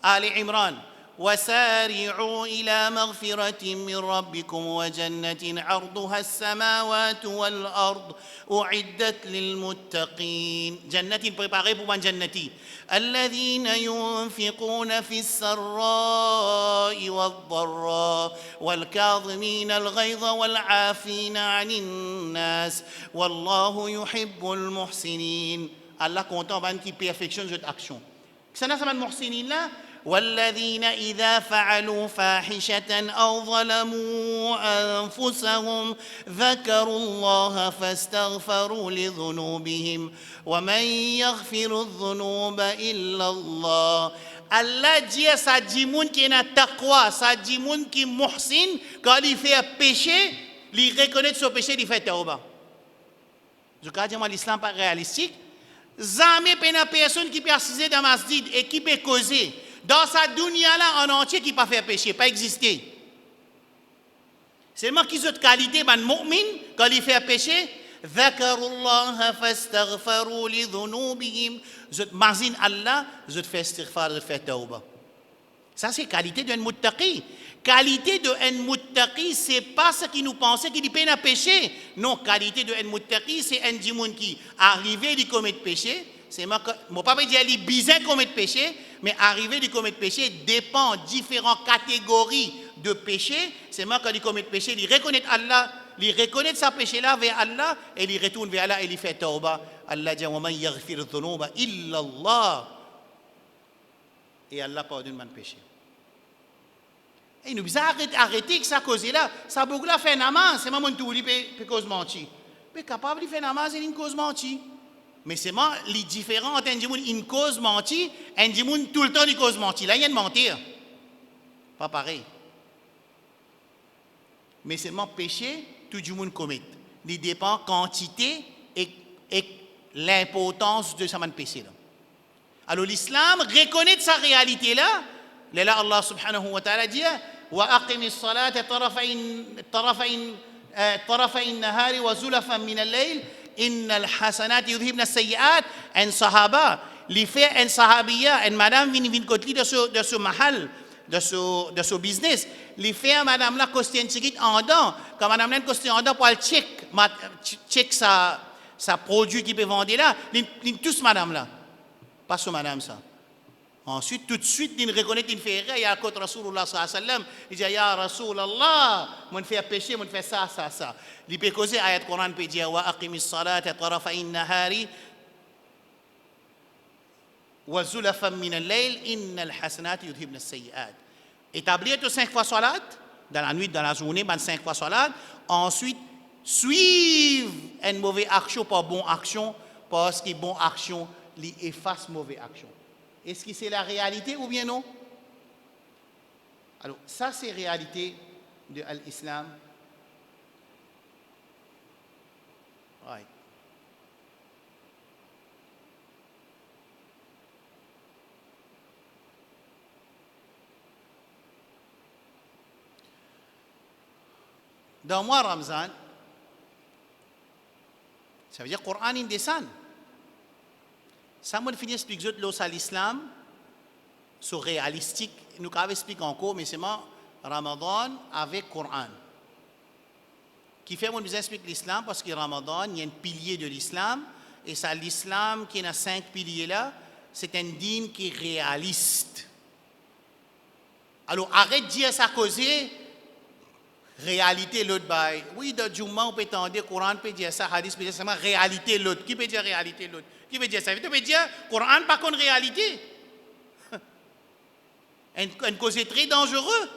Ali Imran, وسارعوا إلى مغفرة من ربكم وجنة عرضها السماوات والأرض أعدت للمتقين جنة préparée pour جنتي الذين ينفقون في السراء والضراء والكاظمين الغيظ والعافين عن الناس والله يحب المحسنين Allah content van qui perfectionne cette action. Ça n'a pas de muhsinin là. والذين إذا فعلوا فاحشة أو ظلموا أنفسهم ذكروا الله فاستغفروا لذنوبهم ومن يغفر الذنوب إلا الله. Allah dit à sa djimoun qui est na taqwa, sa djimoun qui est muhsin, quand il fait un péché, il reconnaît son péché, il fait tauba. Je crois que l'islam pas réalistique. Jamais pas une personne qui peut assister dans la masjid et qui peut causer. Dans sa dunya là en entier qui pas faire péché, pas exister. Seulement qu'ils ont de qualité, ben mu'min, quand il fait péché, Dhakarullah fastaghfaru li dhunubihim, zot mazin Allah, zot fait istighfar, zot fait tauba. Ça c'est qualité d'un muttaqi. Qualité de un muttaqi, c'est pas ce qui nous pensait qu'il peine à pécher. Non, qualité de un muttaqi, c'est un djimoun qui arrivé à commettre péché. C'est mon papa dit qu'il est bizarre commettre péché, mais arriver à commettre péché dépend de différentes catégories de péché. C'est moi quand il commet péché, il reconnaît Allah, il reconnaît sa péché là vers Allah et il retourne vers Allah et il fait tauba. Allah dit wa man yaghfir dhunuba illa Allah. Et Allah pardonne mon péché. Et il nous dit arrêter que ça cause là, ça beaucoup là fait namaz, c'est moi tout lui peut cause menti. Mais capable de faire namaz et une cause menti. Mais c'est moi les différents entre une cause menti, un djimoun tout le temps une cause menti. Là il y a de mentir. Pas pareil. Mais c'est mon péché tout le monde commet. Il dépend quantité et l'importance de ce péché là. Alors l'islam reconnaît sa réalité là. Là Allah subhanahu wa ta'ala dit wa aqimis salata طرفي النهار وزلفا من الليل إن الحسنات يذهبن السيئات. Un sahaba, il fait un sahabiya, une madame vient côté de ce mahal, de ce business. Il fait madame là costume un ticket en dents. Quand madame là costume en dents pour le check sa produit qui peut vendre là, il tous madame là. Pas ce madame ça. Ensuite, tout de suite, il reconnaît qu'il fait erreur. Il y a contre Rasulullah sallallahu alayhi wa sallam. Il dit, Ya Rasulallah, mon fait péché, mon fait ça. Il peut causer, ayat Coran peut dire, Wa aqimis salata tarafa'in nahari, wa zulafan min al-layl, innal hasanati yudhibna as-sayyi'at. Établir tout 5 fois salat, dans la nuit, dans la journée, 5 fois salat. Ensuite, suivre une mauvaise action par bonne action, parce que bonne action, il efface mauvaise action. Est-ce que c'est la réalité ou bien non? Alors, ça, c'est la réalité de l'islam. Right. Dans le mois Ramzan, ça veut dire que le Coran il descend. Ça me finit expliquer à l'islam, c'est réalistique. Nous avons expliqué encore, mais c'est Ramadan avec le Coran. Qui fait que nous expliquons l'islam parce que Ramadan, il y a un pilier de l'islam. Et ça, l'islam qui a 5 piliers là, c'est un dîme qui est réaliste. Alors arrête de dire ça causer. Réalité l'autre bail. Oui, dans Jumma, on peut entendre, Coran peut dire ça, Hadith peut dire ça, mais réalité l'autre. Qui peut dire réalité l'autre? Qui peut dire ça? Tu peux dire, Coran pas contre réalité. Une cause très dangereux.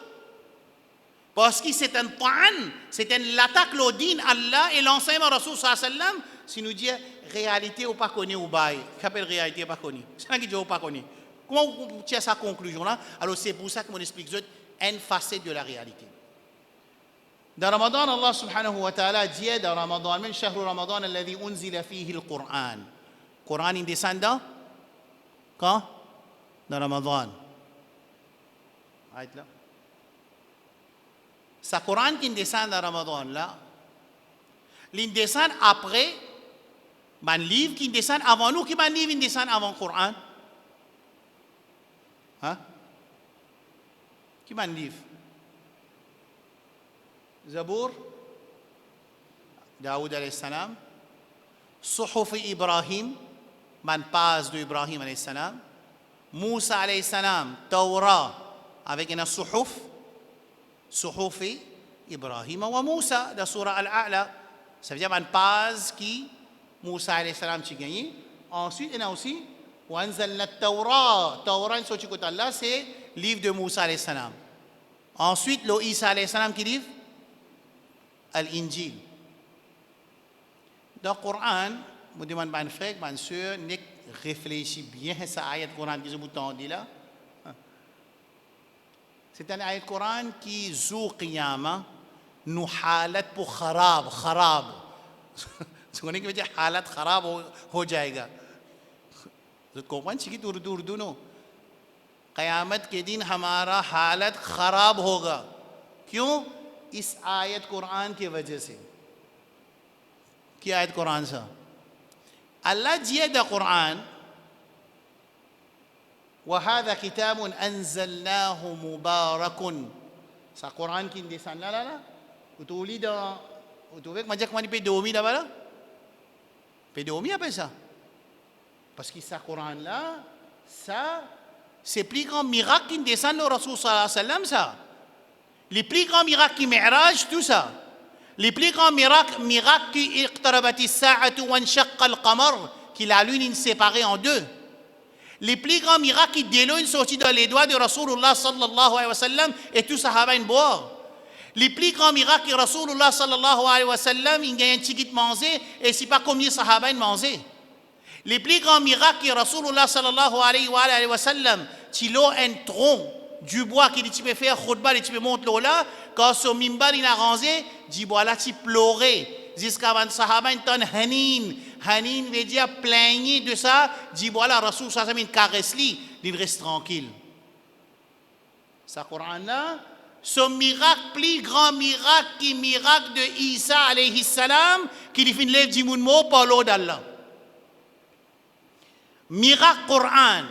Parce que c'est un pan, c'est une attaque l'odine Allah et l'enseignement Rasul sallam. Si nous disons réalité ou pas connu ou bail, qu'appelle réalité ou pas connu? C'est ça qui dit ou pas connu. Comment vous tirez sa conclusion là? Alors c'est pour ça que mon explique une facette de la réalité. Dans Ramadan, Allah subhanahu wa ta'ala dit dans Ramadan, من شهر رمضان الذي أنزل فيه القرآن. Coran il descend quand? Dans Ramadan. Arrête là. C'est Coran qui descend dans Ramadan là. Il descend après, un livre qui descend avant nous, qui un livre qui descend avant le Coran. Hein? Qui un livre? Zabour, Daoud alayhi salam, Suhuf Ibrahim, man passe de Ibrahim alayhi salam, Moussa alayhi salam, Torah, avec un Suhuf, Suhuf Ibrahim wa Moussa, dans Surah Al-A'la, ça veut dire man passe qui Moussa alayhi salam qui gagne. Ensuite, il y a aussi, Wanzalna Torah, Torah, c'est le livre de Moussa alayhi salam. Ensuite, le Isa alayhi salam qui livre Al-Injil. Dans le Coran, je demande à mon frère, ma soeur, réfléchis bien à cette ayat Coran que je vous ai là. C'est un ayat Coran qui zou qiyama nous halat pour kharab. Tu connais ce que veut dire halat kharab ho jayega. Vous comprenez ce qui est urdu non? Qiyamat ke din hamara halat kharab hoga. क्यों? इस आयत कुरान की वजह से क्या आयत कुरान सा अल्लाह जिए द कुरान وهذا كتاب أنزلناه مبارك सा कुरान की इंसान ला ला ला utuli da utuvek majak mani pe domi da bala pe domi apa ça parce que ça Coran là ça c'est plus grand miracle qui descend le Rasul sallallahu alayhi wa sallam ça. Les plus grands miracles qui Mi'raj, tout ça. Les plus grands miracles qui iqtarabati sa'atu wa nshaqqa al-qamar, qui la lune est séparée en deux. Les plus grands miracles qui délo une sortie dans les doigts de Rasulullah sallallahu alayhi wa sallam et tout sahaba in boire. Les plus grands miracles que Rasulullah sallallahu alayhi wa sallam, il y a un ticket manger et c'est pas combien sahaba in manger. Les plus grands miracles que Rasulullah sallallahu alayhi wa sallam, il a un tronc du bois qui dit tu peux faire khutbah et tu peux monter là quand son mimbar il a rangé dit voilà tu pleurais jusqu'à avant sahaba il ton hanin veut dire plaigner de ça dit voilà Rasul sallallahu alayhi wa sallam caresse lui il reste tranquille ça Coran là ce miracle plus grand miracle qui miracle de Isa alayhi salam qui lui fait lève du monde par l'eau d'Allah miracle Coran.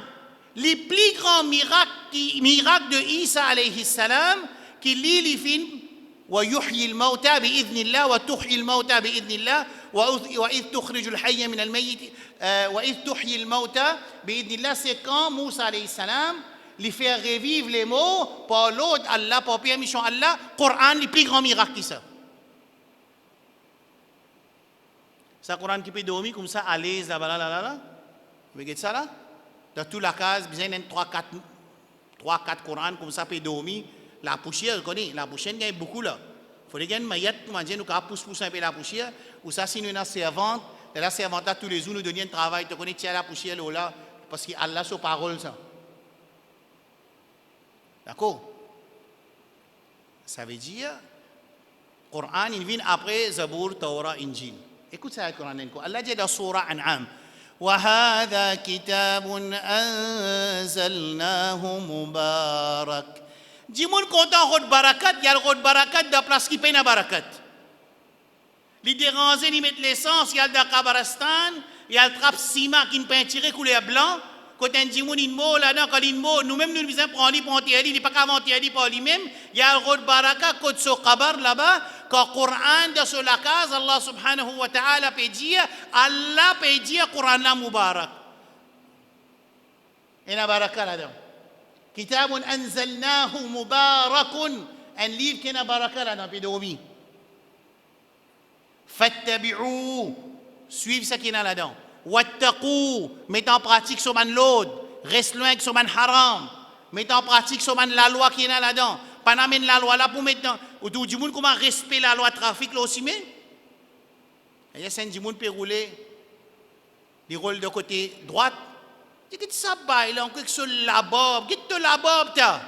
Les plus grands miracles de Isa alayhi salam qui lit les films ويحيي الموتى بإذن الله وتحيي الموتى بإذن الله وإذ تخرج الحي من الميت وإذ تحيي الموتى بإذن الله c'est quand Moussa alayhi salam lui fait revivre les mots par l'autre Allah par permission Allah Coran les plus grands miracles qui ça Coran qui peut dormir comme ça à l'aise là là vous voyez ça là dans toute la case, besoin d'un 3-4 Corans comme ça peut dormir. La poussière, connaît, la poussière gagne beaucoup là. Il faut gagner maillet pour manger, nous pousse un peu la poussière. Ou ça, si nous avons une servante, la servante là tous les jours nous donne un travail, tu connais, tiens la poussière là, parce que Allah sa parole ça. D'accord? Ça veut dire, Coran, il vient après Zabour, Torah, Injil. Écoute ça, le Coran. Allah dit dans Surah An'am, وَهَذَا كِتَابٌ أَنزَلْنَاهُ مُبَارَكٌ. Dis-moi content rod barakat, il y a le rod barakat de la place qui paye na barakat. Les déranger, ils mettent l'essence, il y a le Dakabaristan, il y a le trap ciment qui ne peut tirer couleur blanc. Quand on dit mon mot là-dedans, quand il mot, nous-mêmes nous disons prendre lui pour il n'est pas qu'à mentir par lui-même. Il y a le rod baraka côté sur kabar là-bas. Quand Coran de sur la case, Allah subhanahu wa ta'ala peut dire, Allah peut dire Coran la mubarak. Et la baraka là-dedans. Kitabun anzalnahu mubarakun. Un livre qui est la baraka là-dedans, pédomi. Fattabi'u. Suivez ce qui est là-dedans. Wattaqu. Mettez en pratique sur man l'aude. Reste loin avec sur man haram. Mettez en pratique sur man la loi qui est là-dedans. Pas n'amène la loi là pour mettre dans. Ou du monde comment respecter la loi de trafic là aussi, mais. Il y a du monde peut rouler. Les rôles de côté droite. Tu dis que ça baille là, on sur la bob. Get-te la bob, ta.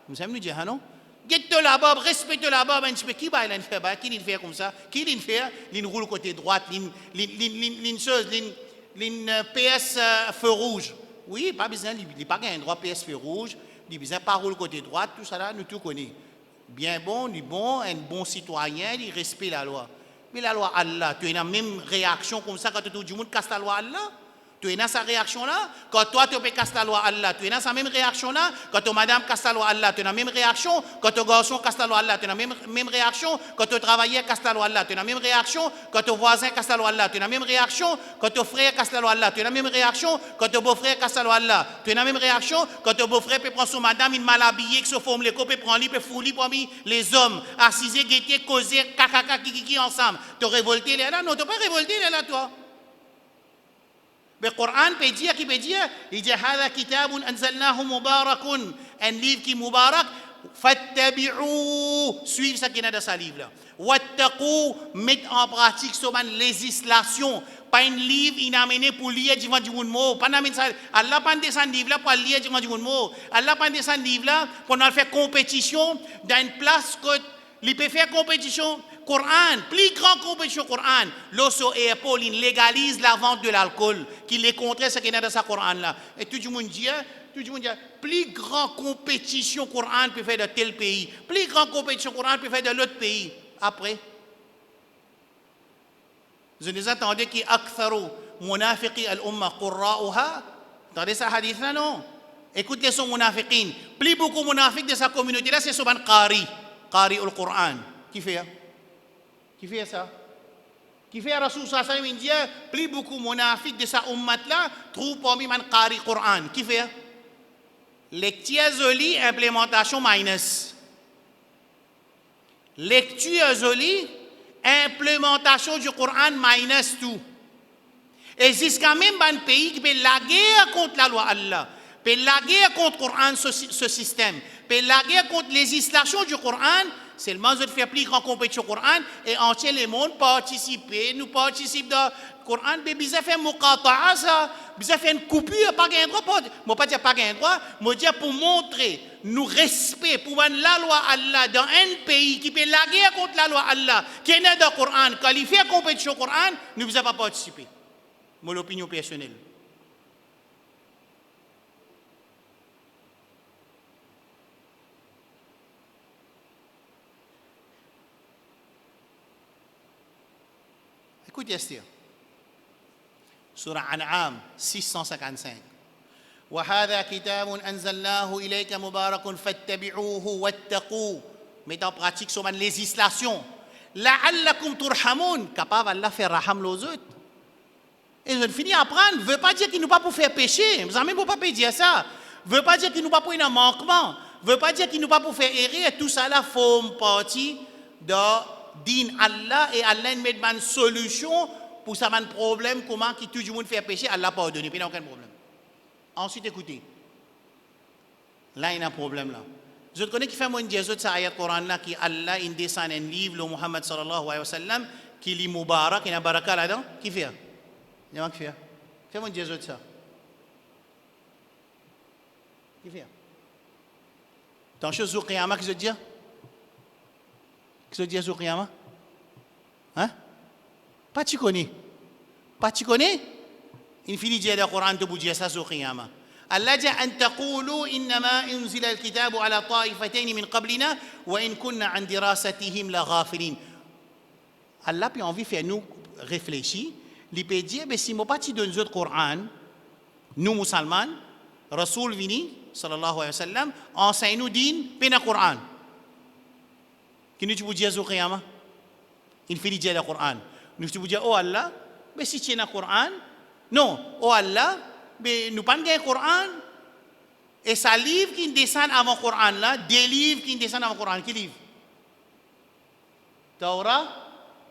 Vous savez nous dire, hein, non? Get-te la bob, respecte la bob. Un petit peu qui baille là, il fait baille. Qui il fait comme ça? Qui il fait? Il roule côté droite, l'in PS feu rouge. Oui, pas besoin, il n'y a pas un droit PS feu rouge. Il besoin pas rouler côté droite, tout ça là, nous tout connaissons. Bien bon, du bon, un bon citoyen, il respecte la loi. Mais la loi Allah, tu as la même réaction comme ça quand tout le monde casse la loi Allah. Tu es dans sa réaction là. Quand toi tu peux casser la loi Allah, tu es dans sa même réaction là. Quand ton madame casse la loi Allah, tu es dans la même réaction. Quand ton garçon casse la loi Allah, tu es dans la même réaction. Quand ton travailleur casse la loi Allah, tu es dans la même réaction. Quand ton voisin casse la loi Allah, tu es dans la même réaction. Quand ton frère casse la loi Allah, tu es dans la même réaction. Quand ton beau-frère casse la loi Allah, tu es dans la même réaction. Quand ton beau-frère peut prendre son madame, il mal habillé, que se forme les copains, prendre lui, peut fouler parmi les hommes, assiser, guetter, causer, kakaka, kiki ensemble. Tu révolté là, non, tu pas révolté là, toi. Le Coran peut dire, qui peut dire, il dit, هذا كتاب أنزلناه مبارك, un livre qui est mubarak, fattabi'u, suivez ce qu'il y a dans ce livre-là. Wattaqu, mettre en pratique sur la législation, pas un livre inamené pour lire devant du monde. Pas n'amène ça. Allah pas descend livre là pour lire devant du monde. Allah pas descend livre là pour nous faire compétition dans une place que il peut faire compétition. Coran, plus grande compétition Coran. L'osso et Paul, il légalise la vente de l'alcool, qui est contre ce qu'il y a dans ce Coran là. Et tout le monde dit, plus grande compétition Coran peut faire de tel pays, plus grande compétition Coran peut faire de l'autre pays. Après, je nous attendais qui aktharu munafiqi al-umma qurra'uha. Attendez ça hadith là non? Écoutez son munafiqin. Plus beaucoup munafiq de sa communauté là, c'est souvent qari al-Quran. Qui fait? Qui fait ça? Qui fait Rasul sallallahu alayhi wa sallam, plus beaucoup munafiq de sa ummat là, trouve parmi man qari Quran. Qui fait? Lecture jolie, implémentation minus. Lecture jolie, implémentation du Coran minus tout. Et jusqu'à même un pays qui peut la guerre contre la loi Allah, peut la guerre contre le Coran, ce système, peut la guerre contre les législations du Coran. Seulement, je fais plus grande compétition au Coran et entier le monde participer. Nous participons dans le Coran, mais nous avons fait muqata'a ça. Nous avons fait une coupure, pas gain droit. Moi, pas dire pas gain droit, moi dire pour montrer nous respect pour la loi Allah dans un pays qui peut la guerre contre la loi Allah, qui est dans le Coran, quand il fait compétition au Coran, nous ne avons pas participé. Mon opinion personnelle. Écoutez, Esther. Surah An'am 655. وهذا كتاب أنزلناه إليك مبارك فاتبعوه واتقوا. Mettez en pratique sur la législation. لعلكم ترحمون. Capable Allah faire raham aux autres. Et je finis à apprendre. Ne veut pas dire qu'il nous pas pour faire pécher. Vous n'avez même pas dire ça. Ne veut pas dire qu'il nous pas pour un manquement. Ne veut pas dire qu'il nous pas pour faire errer. Tout ça là forme partie de din Allah et Allah met une solution pour ça un problème comment qui tout le monde fait pécher Allah pardonne puis il n'y a aucun problème. Ensuite écoutez. Là il y a un problème là. Je connais qui fait moi dire ça ayat Coran là qui Allah il descend un livre le Muhammad sallallahu alayhi wa sallam qui lit mubarak il y a baraka là-dedans qui fait? Il y a qui fait? Fais moi dire ça. Qui fait? Attention, Zou Qiyamah, qu'est-ce que dire? Qu'est-ce que dire Zou Qiyamah? Hein? Pas tu connais. Pas tu connais? Il finit de dire le Coran de Boudia ça Zou Qiyamah. Allah dit أن تقولوا إنما أنزل الكتاب على طائفتين من قبلنا وإن كنا عن دراستهم لغافلين. Allah puis envie faire nous réfléchir. Il peut dire mais si moi pas tu donnes le Coran, nous musulmans, Rasoul vini sallallahu alayhi wa sallam enseigne nous din pena Coran. Qui nous tu vous dire Zou Qiyamah? Il finit de dire le Coran. Nous tu vous dire oh Allah, mais si tu as un Coran, non, oh Allah. Mais nous parlons du Coran et ça livre qui descend avant le Coran là, des livres qui descendent avant le Coran, qui livre? Torah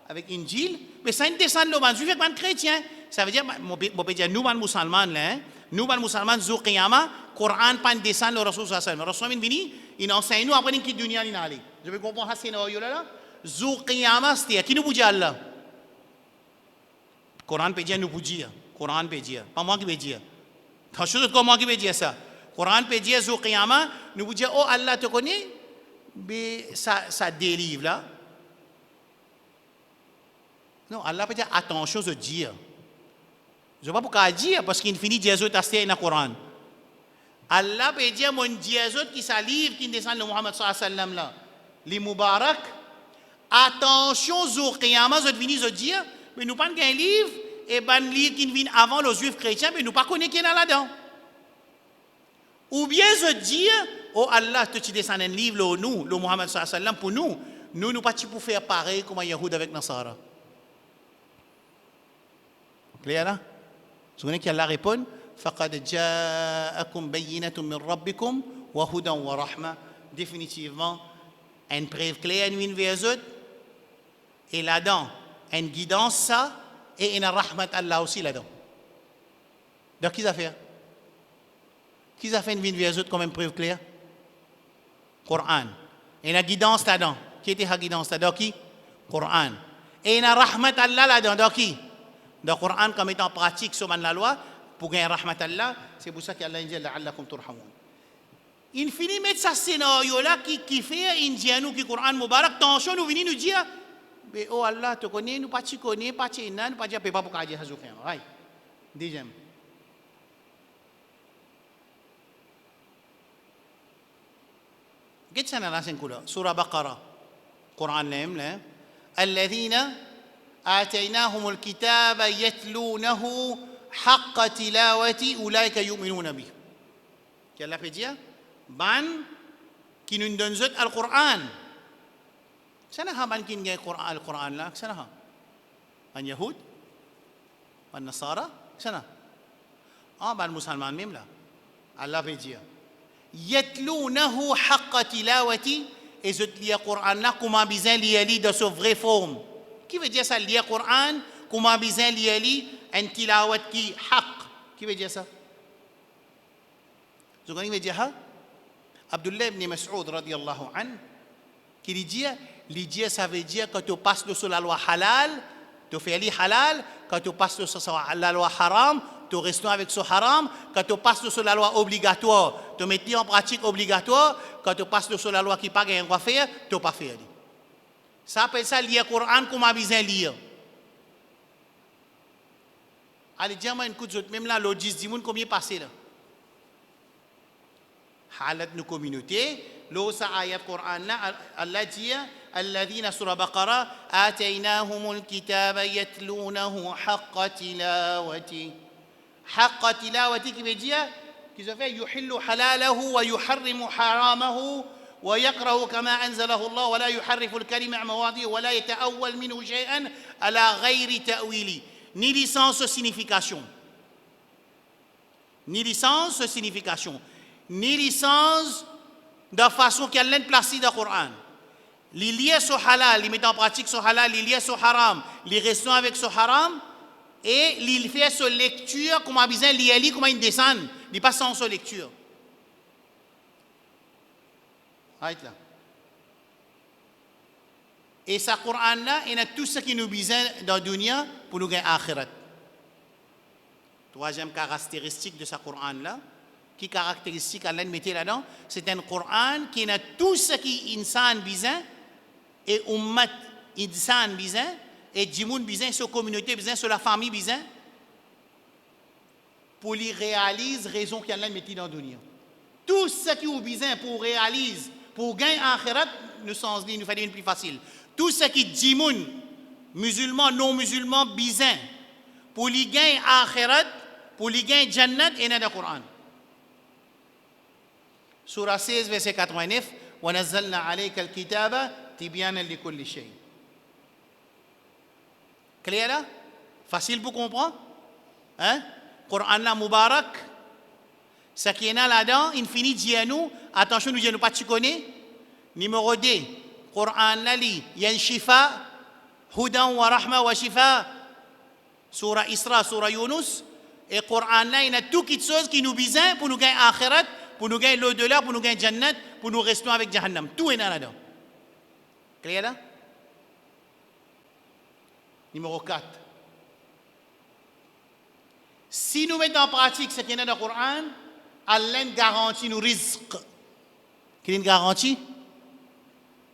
avec Injil, mais ça descend le man, je fais pas chrétien. Ça veut dire, moi peut dire nous musulmans là, nous musulmans Zou Qiyamah, Coran pas descend le Rasul sallallahu alayhi wa sallam. Rasul vini, il enseigne nous après qui dunia ni aller. Je veux comprendre ça scénario là. Zou Qiyamah c'est qui nous peut dire Allah? Coran peut dire nous peut dire, Coran peut dire, pas moi qui peut dire. Attention, comment qui veut dire ça? Coran peut dire Zou Qiyamah, nous vous dire oh Allah te connaît, mais ça délivre là. Non, Allah peut dire attention de dire. Je ne sais pas pourquoi dire parce qu'il finit Dieu tasté dans le Coran. Allah peut dire mon Dieu qui s'allive qui descend le Muhammad sallallahu alayhi wa sallam là. Les Mubarak, attention Zou Qiyamah, je finis de dire, mais nous pas un livre. Et ben livre qui vient avant les juifs chrétiens, mais nous pas connaissons qui est là-dedans. Ou bien je dis, oh Allah, tu descends un livre, nous, le Muhammad sallallahu alayhi wa sallam, pour nous, nous pas pour faire pareil comme les Yahoud avec Nasara. Clair là? Vous connaissez qui Allah répond? فَقَدْ جَاءَكُمْ بَيِّنَةٌ مِّن رَبِّكُمْ وَهُدًى وَرَحْمَةٌ. Définitivement, une preuve claire une vers eux, et là-dedans, une guidance ça, et une rahmat Allah aussi là-dedans. Donc, qui a fait? Qui a fait une vers eux comme une preuve claire? Coran. Et une guidance là-dedans. Qui était la guidance là-dedans? Qui? Coran. Et une rahmat Allah là-dedans. Donc, qui? Le Coran comme étant pratique sur la loi, pour gagner rahmat Allah, c'est pour ça qu'Allah dit la'allakum turhamoun. Il finit de mettre ce scénario-là qui fait Indianou, qui Coran Mubarak, attention, nous venons nous dire, mais oh Allah, tu connais, nous pas tu connais, pas tu n'as, nous pas dire, pas pour dire Zou Qiyamah. Right. Deuxième. Qu'est-ce que c'est là, c'est quoi? Surah Baqarah. Coran l'aime, là. الذين آتيناهم الكتاب يتلونه حق تلاوة أولئك يؤمنون به. Qu'est-ce que dire? Ban qui nous donne le Coran. C'est là ban qui nous le Coran là. C'est là. Ban Yahoud, ban Nasara. C'est là. Ah ban musulman même là. Allah veut dire. يتلونه حق تلاوة. Et je lis le Coran là comment bien lire de sa vraie forme. Qui veut dire ça lire le Coran comment bien lire un tilawat qui haq. Qui veut dire ça? Vous connaissez veut dire ça? Abdullah ibn Mas'ud radiyallahu anhu qui dit ça veut dire que tu passes sur la loi halal, tu fais li halal, quand tu passes sur la loi haram, tu restes avec ce haram, quand tu passes sur la loi obligatoire, tu mets en pratique obligatoire, quand tu passes sur la loi qui pas rien à faire, tu pas faire. Ça appelle ça lire le Coran comme a besoin lire. Allez dis-moi une coup de même là l'autre 10 monde combien passé là. حالة nos communautés لو سآيات القرآن لا الله جيا الذين سورة بقرة آتيناهم الكتاب يتلونه حق تلاوته حق تلاوته كيف جيا كيف يحل حلاله ويحرم حرامه ويقرأ كما أنزله الله ولا يحرف الكلمة عن مواضعه ولا يتأول منه شيئا على غير تأويله ni licence signification ni licence signification ni licence de façon qu'elle est placée dans le Coran. Les liés sur halal, les mettent en pratique sur halal, les liés sur haram, les restons avec sur haram, et les fait sur lecture, comment besoin lire, comment ils descendent, ils passent sur lecture. Right là. Et ce Coran-là, il y a tout ce qui nous besoin dans la dunya pour nous gagner akhirat. Troisième caractéristique de ce Coran-là, qui caractéristique Allah mettait là-dedans, c'est un Coran qui a tout ce qui insan besoin et ummat insan besoin et djimoun besoin sur la communauté besoin sur la famille besoin pour lui réaliser raison qu'Allah mettait dans la dunya. Tout ce qui est besoin pour réaliser, pour gagner akhirat, nous sens nous fait une plus facile. Tout ce qui djimoun musulmans, non musulmans besoin pour lui gagner akhirat, pour lui gagner jannat et dans le Coran. Surah 16, verset 89, وَنَزَّلْنَا عَلَيْكَ الْكِتَابَ تِبْيَانًا لِكُلِّ شَيْءٍ. Clair là? Facile pour comprendre? Hein? Coran là, Mubarak. Ce qui est là-dedans, infini, dit à nous, attention, nous disons pas tu connais. Numéro 2, Coran là, il y a un shifa, hudan wa rahma wa shifa. Surah Isra, Surah Yunus. Et Coran là, il y a toutes les choses qui nous besoin pour nous gagner akhirat, pour nous gagner l'au-delà, pour nous gagner Jannat, pour nous rester avec Jahannam. Tout est là-dedans. Clair là? Numéro 4. Si nous mettons en pratique ce qui est dans le Coran, Allah garantit nous rizq. Quelle est une garantie?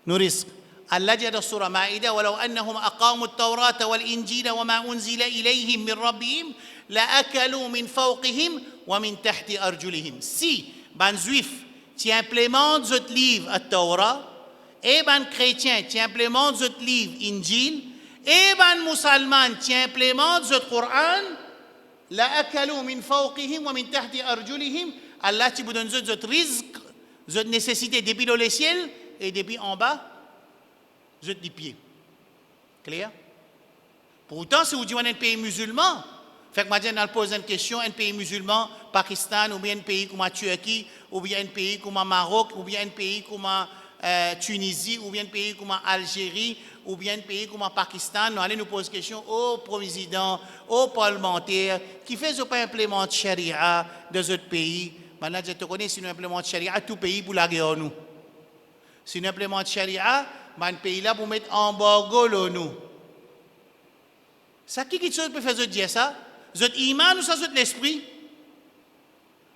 Nous rizq. Allah dit dans Surah Maïda, وَلَوْ أَنَّهُمْ أَقَامُوا التَّوْرَاةَ وَالْإِنْجِيلَ وَمَا أُنزِلَ إِلَيْهِمْ مِنْ رَبِّهِمْ لَأَكَلُوا مِنْ فَوْقِهِمْ وَمِنْ تَحْتِ أَرْجُلِهِمْ. Si, ban juif, tu implémentes ce livre à Torah, et ban chrétien, tu implémentes ce livre Injil, et ban musulman, tu implémentes ce Coran, لَأَكَلُوا مِنْ فَوْقِهِمْ وَمِنْ تَحْتِ أَرْجُلِهِمْ. Allah tu vous donne ce rizq, cette nécessité depuis dans le ciel et depuis en bas, je dis pied. Clair? Pourtant, si vous dites un pays musulman, fait que maintenant, on pose une question, un pays musulman, Pakistan, ou bien un pays comme la Turquie, ou bien un pays comme le Maroc, ou bien un pays comme la Tunisie, ou bien un pays comme l'Algérie, ou bien un pays comme le Pakistan, nous allons nous poser question au président, au parlementaire, qui fait ce pas implémenter charia dans ce pays. Maintenant, je te connais, si nous implémentons charia, tout pays pour la guerre nous. Si nous implémentons charia, le pays là pour mettre embargo là nous. Ça qui chose peut faire ce dire ça? Votre iman ou ça votre l'esprit?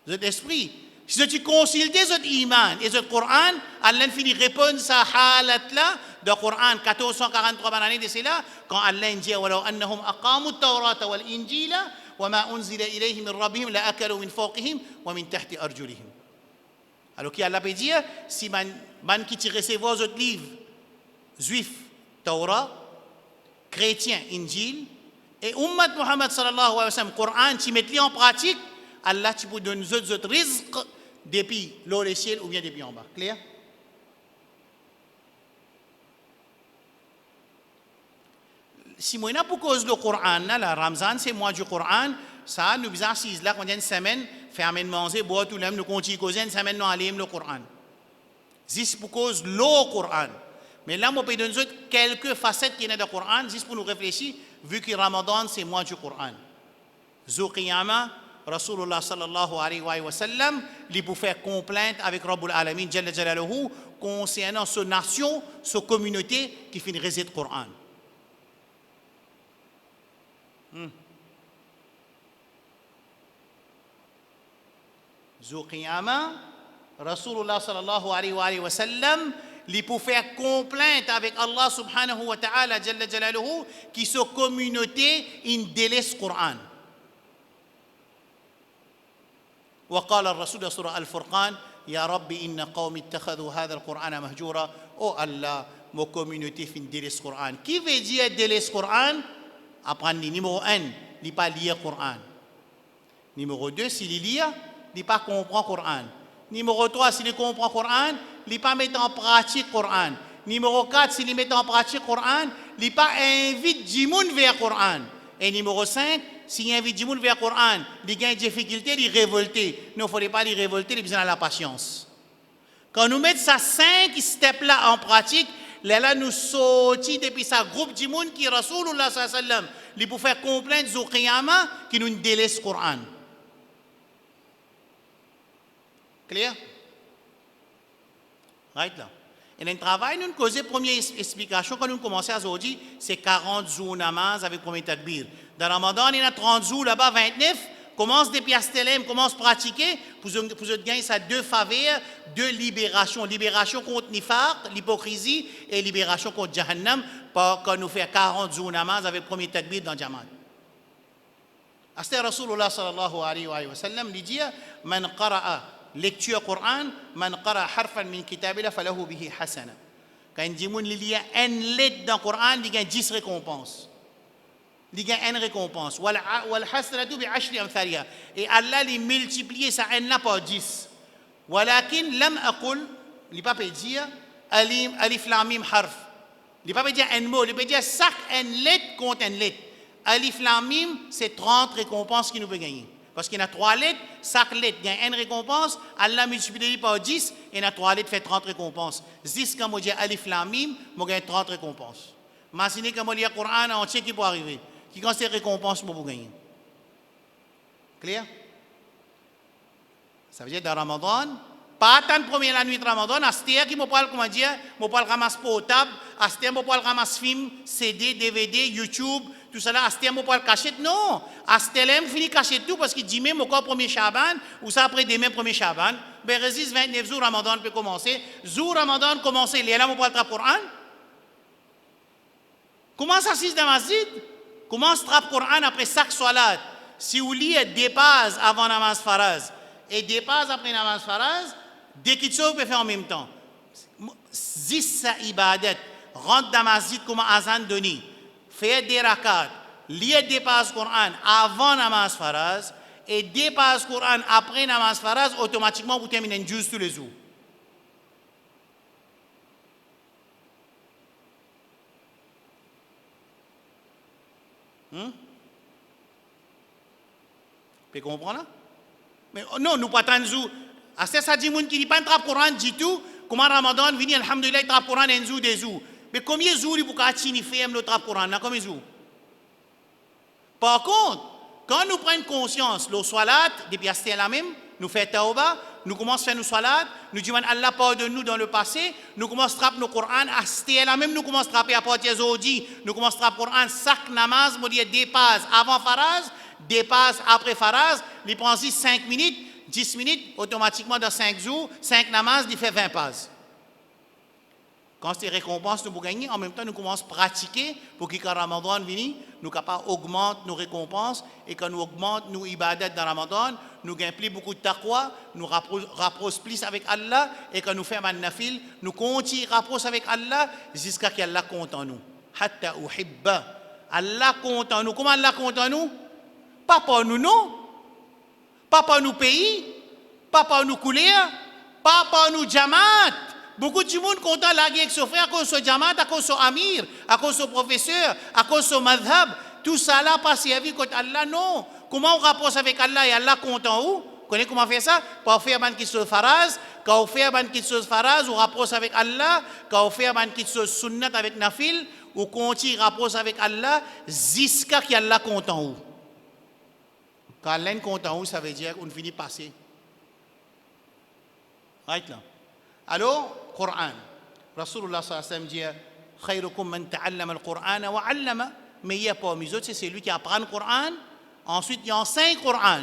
Votre esprit. Si tu consultes votre iman et votre Coran, Allah finit répondre sa halat là dans Coran 1443 années de cela quand Allah dit ولو أنهم أقاموا التوراة والإنجيل وما أنزل إليهم من ربهم لأكلوا من فوقهم ومن تحت أرجلهم. Alors qui Allah peut dire si man qui tu recevoir votre livre juif Torah, chrétien Injil et Ummat Muhammad sallallahu alayhi wa sallam Coran tu mets en pratique, Allah tu peux donner notre rizq depuis l'eau le ciel ou bien depuis en bas. Clair? Si moi n'a pour cause le Coran la Ramzan c'est mois du Coran, ça nous besoin six là quand il y a une semaine faire manger boire tout le nous continue causer une semaine nous aller le Coran. C'est pour cause le Coran. Mais là, on peut donner quelques facettes qui sont dans le Coran, juste pour nous réfléchir, vu que Ramadan, c'est mois du Coran. Zuqiyama, Rasulullah sallallahu alayhi wa sallam, il peut faire complainte avec Rabbul Alamin, Jalla Jalaluhu, concernant sa nation, sa communauté qui fait une récite du Coran. Zuqiyama, Rasulullah sallallahu alayhi wa sallam, il peut faire complainte avec Allah subhanahu wa ta'ala jalla jalaluhu qui sa communauté in délaisse Coran. وقال الرسول سورة الفرقان يا ربي إن قومي اتخذوا هذا القرآن مهجورا. Oh Allah, ma communauté fin délaisse Coran. Qui veut dire délaisse Coran? Apprendre numéro 1, il pas lire Coran. Numéro 2, s'il lit, il pas comprend Coran. Numéro 3, s'il comprend Coran, il pas mettre en pratique Coran. Numéro 4, s'il met en pratique Coran, il pas invite Jimoun vers Coran. Et numéro 5, s'il invite Jimoun vers Coran, il a une difficulté, il révolter. Non, il ne faudrait pas les révolter, il a besoin de la patience. Quand nous mettons ces 5 steps-là en pratique, là nous sortis depuis sa groupe Jimoun qui est Rasulullah sallallahu alayhi wa sallam. Il peut faire complainte au Qiyamah qui nous délaisse Coran. Clair? Right là. Et le travail, nous causons première explication quand nous commençons aujourd'hui, c'est 40 jours namaz avec premier takbir. Dans Ramadan, il y a 30 jours là-bas, 29, commence depuis Astelem, commence à pratiquer, pour gagner ça deux faveurs, deux libérations. Libération contre Nifaq, l'hypocrisie, et libération contre Jahannam, quand nous faisons 40 jours namaz avec le premier takbir dans Jamaat. Asté Rasulullah sallallahu alayhi wa sallam lui dit, man qara'a lecture Coran, man qara'a harfan min kitabillah falahu bihi hasana. Quand il dit il y a une lettre dans le Coran, il y a 10 récompenses. Il y a une récompense. Et Allah lui multiplie ça là par 10. ولكن لم أقل, il ne peut pas dire alif lam mim harf. Il ne peut pas dire un mot, il peut dire chaque lettre contre une lettre. Alif lam mim, c'est 30 récompenses qu'il nous peut gagner. Parce qu'il y a 3 lettres, chaque lettre gagne une récompense, Allah multiplie par 10, et il y a 3 lettres fait 30 récompenses. 10 quand je dis alif lam mim, je gagne 30 récompenses. Imaginez quand je lis le Coran entier qui peut arriver. Qui quand c'est récompense pour vous gagner. Clair? Ça veut dire dans Ramadan, pas tant de première nuit de Ramadan, Astia qui me parle, comment dire, me parle ramasse portable, Astia me parle ramasse film, CD, DVD, YouTube, tout ça là, Astia me parle cachette. Non, Astia l'aime finit cachette tout parce qu'il dit même encore premier Chaban, ou ça après demain premier Chaban, ben résiste 29 jours Ramadan peut commencer. Jour Ramadan commencer, il est là me parle le Coran. Comment ça s'assise dans la masjid? Comment se trappe le Coran après chaque salat? Si vous lisez des pages avant namaz faraz et des pages après namaz faraz, dès qu'il vous pouvez faire en même temps. Zissa ibadat, rentre dans la masjid comme azan donné, faire des rakats, lire des pages Coran avant namaz faraz et des pages Coran après namaz faraz, automatiquement vous terminez une juz tous les jours. Vous pouvez comprendre? Mais non, nous pas tant de jours. À ce ça dit moun qui dit pas trappe Coran du tout, comment Ramadan vient alhamdoulilah trappe Coran un jour des jours. Mais combien de jours il faut qu'à faire le trappe Coran là combien de jours? Par contre, quand nous prenons conscience le salat depuis c'est la même, nous faisons tauba, nous commençons à faire nos salat, nous demandons Allah pardonne-nous dans le passé, nous commençons à trapper nos Coran, à c'est la même, nous commençons à trapper à partir d'aujourd'hui, nous commençons à trapper Coran chaque namaz, nous dire des pages avant faraz, des pages après faraz, il prend 5 minutes, 10 minutes, automatiquement dans 5 jours, 5 namaz, il fait 20 pages. Quand c'est récompense nous pour gagner, en même temps nous commençons à pratiquer pour que quand Ramadan vienne, nous capables augmente nos récompenses et quand nous augmente nos ibadat dans Ramadan, nous gagnons plus beaucoup de taqwa, nous rapprochons plus avec Allah et quand nous faisons un nafil, nous continuons à rapprocher avec Allah jusqu'à ce qu'Allah compte en nous. Hatta uhibba. Allah compte en nous. Comment Allah compte en nous? Pas pour nous, non. Pas pour nous pays, pas pour nous couleurs, pas pour nous jamaat. Beaucoup de monde content de la guerre avec son frère à cause de jamaat, à cause de son amir, à cause de son professeur, à cause de son madhab. Tout ça là pas servi contre Allah, non. Comment on rapproche avec Allah et Allah compte en où? Vous connaissez comment faire ça? Pour faire un kitso faraz, quand on fait un kitso faraz, on rapproche avec Allah, quand on fait un kitso sunnat avec nafil, on continue à rapprocher avec Allah jusqu'à ce qu'Allah compte en où? Quand Allah compte en haut, ça veut dire qu'on finit passer. Right là. Alors, Coran. Rasulullah sallallahu alayhi wa sallam dit khayrukum man ta'allama al-Qur'an wa 'allama. Mais il y a pas mis autres, c'est celui qui apprend le Coran, ensuite il enseigne le Coran.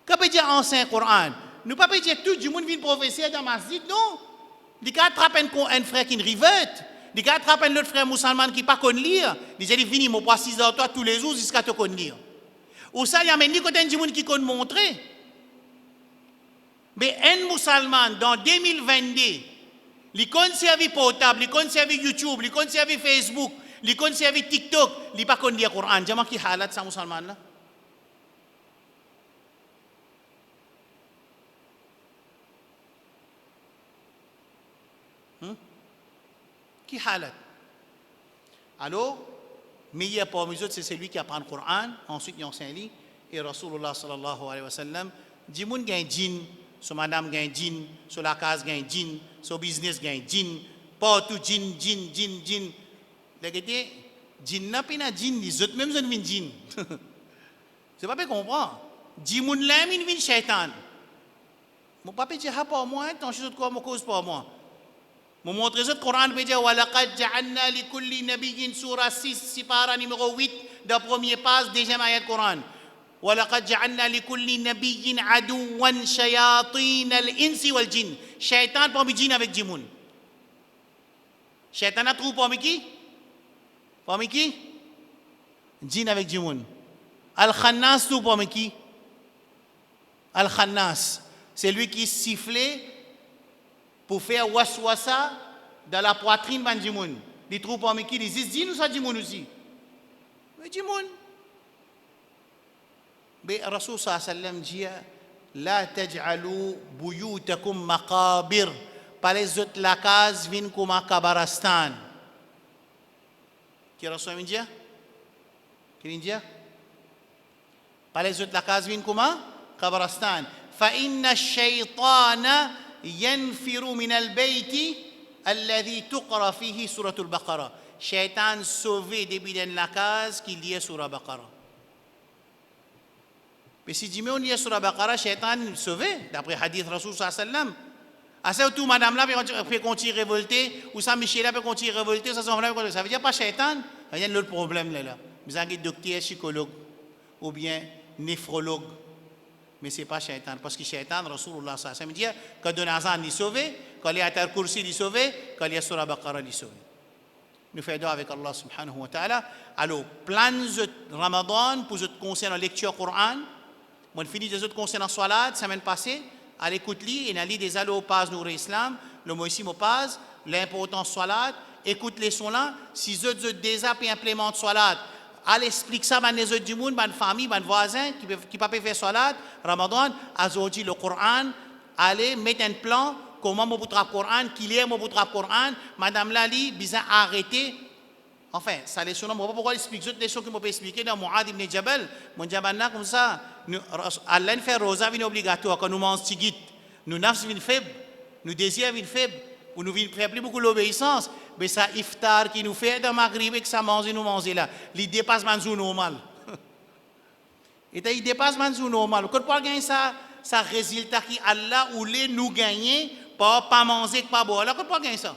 Qu'est-ce que veut dire enseigne le Coran? Nous ne pouvons pas dire tout le monde vient professeur dans ma masjid, non. Il y a un frère qui ne rivette. Il y a un autre frère musulman qui ne peut pas lire. Il dit il vient, il passe 6 heures tous les jours jusqu'à te lire. Ou ça, il y a même des gens qui connaissent montrer. Mais un musulman, dans 2022, il conserve portable, il conserve YouTube, il conserve Facebook, il conserve TikTok, il ne peut pas lire le Coran. Comment qui halat ça, musulman là? Qui halat? Alors, meilleur parmi eux, c'est celui qui apprend le Coran, ensuite il enseigne. Et Rasulullah sallallahu alayhi wa sallam dit moun gagne djinn, so madame gagne djinn, so la case gagne djinn, so business gagne djinn, partout djinn. Regardez, djinn n'a pas djinn, les autres même sont vin djinn. C'est pas bien comprendre. Dit moun là min vin shaitan. Mon papa dit ha pas moi, tant chose quoi me cause pas moi. Mon montre le Coran peut dire wa laqad ja'alna li kulli nabiyyin surah 6 sipara numéro 8 de premier page deuxième ayat Coran. وَلَقَدْ جَعَلْنَا لِكُلِّ نَبِيٍّ عَدُوًّا شَيَاطِينَ الْإِنسِ وَالْجِنِّ. Shaitan parmi djinn avec djimoun. Shaitan a trou parmi qui? Parmi qui? Djinn avec djimoun. Al-Khannas tout parmi qui? Al-Khannas, c'est lui qui sifflait pour faire waswasa dans la poitrine de djimoun. Les trous parmi qui? Les djinn ou ça djimoun aussi? Mais djimoun. Mais Rasul sallallahu alayhi wa sallam dit La taj'alu buyutakum maqabir. Pas les autres la case viennent comme un kabaristan. Qui Rasul dit? Qui dit? Pas les autres la case viennent comme un kabaristan. فإن الشيطان ينفر من البيت الذي تقرأ فيه سورة البقرة. Shaitan sauvé depuis la case qui lit sur la Baqara. Mais si Jimmy on lit sur la Baqara, Shaitan sauvé, d'après hadith Rasul sallallahu alayhi wa sallam. À ça tout madame là peut continuer révolter, ou ça Michel là peut continuer révolter, ça veut dire pas Shaitan, il y a un autre problème là. Vous avez un docteur psychologue ou bien néphrologue. Mais ce n'est pas Shaitan, parce que Shaitan, Rasulullah sallallahu alayhi wa sallam dit que Donazan est sauvé, quand il est à Tar Kursi il est sauvé, quand il est sur la Baqara il est sauvé. Nous faisons avec Allah subhanahu wa ta'ala. Alors, plan de Ramadan pour ce qui concerne la lecture Coran. Moi, je finis des autres concernant Salat, semaine passée. À l'écoute-li, et a des allo pas Nour Islam, le mot ici, pas, l'importance Salat, écoute les sons là. Si vous êtes déjà et implémentent Salat, allez expliquer ça à les autres du monde, à famille, à voisins qui ne peuvent pas faire Salat, Ramadan, à aujourd'hui le Coran, allez mettre un plan. Comment mon boutra Coran, qu'il est mon boutra Coran, Madame Lali, bizarre arrêté. Enfin, ça les sonne, je ne sais pas pourquoi expliquer les leçons que je peux expliquer dans Mu'ad ibn Jabal. Mon Jabal là, comme ça, Allah fait rosa vin obligatoire, quand nous mangeons tigit, nous nafs vin faible, nous désirs vin faible, ou nous vin faire plus beaucoup l'obéissance, mais ça iftar qui nous fait dans Maghrib et que ça mange nous manger là, il dépasse manzou normal. Et il dépasse manzou normal. Quand on gagne ça résultat qui Allah ou les nous gagner, pas manger, pas boire. Alors, pourquoi gagner ça?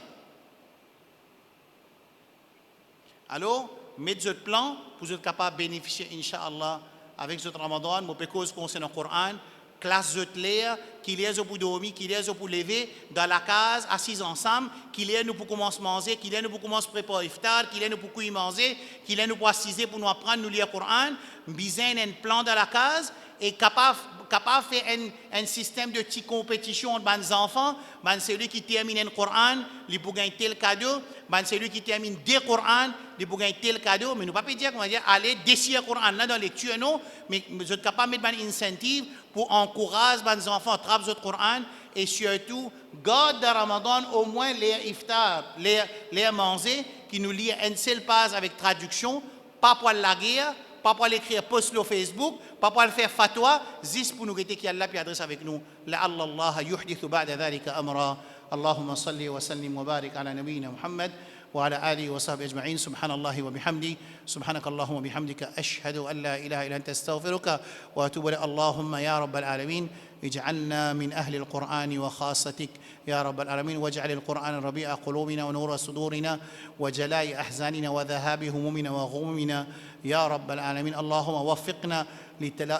Alors, mettez votre plan pour être capable de bénéficier, Inch'Allah, avec votre Ramadan, mon pécose concernant le Coran, classe votre l'air, qu'il y ait pour dormir, qu'il y ait pour lever, dans la case, assis ensemble, qu'il y ait nous pour commencer à manger, qu'il y ait nous pour commencer à préparer iftar, qu'il y ait nous pour couiller manger, qu'il y ait nous pour assiser pour nous apprendre, nous lire le Coran, bien un plan dans la case, et capable de faire un système de petite compétition entre les enfants. Celui qui termine le Coran, il peut gagner tel cadeau. Celui qui termine deux Corans, il peut gagner tel cadeau. Mais nous ne pouvons pas dire qu'on va dire allez décider le Coran là dans la lecture, non. Mais nous sommes capables de mettre un incentive pour encourager les enfants à travailler le Coran. Et surtout, garde de Ramadan au moins les iftar, les manger, qui nous lit une seule page avec traduction, pas pour la guerre. Pas pour l'écrire post sur Facebook, pas pour le faire fatwa, juste pour nous guetter qui Allah puis adresse avec nous. لعل الله يحدث بعد ذلك أمرا. اللهم صل وسلم وبارك على نبينا محمد وعلى آله وصحبه أجمعين. سبحان الله وبحمده سبحانك اللهم وبحمدك أشهد أن لا إله إلا أنت أستغفرك وأتوب إليك. اللهم يا رب العالمين اجعلنا من أهل القرآن وخاصتك يا رب العالمين، واجعل القرآن ربيع قلوبنا ونور صدورنا وجلاء أحزاننا وذهاب همومنا وغمومنا يا رب العالمين. اللهم وفقنا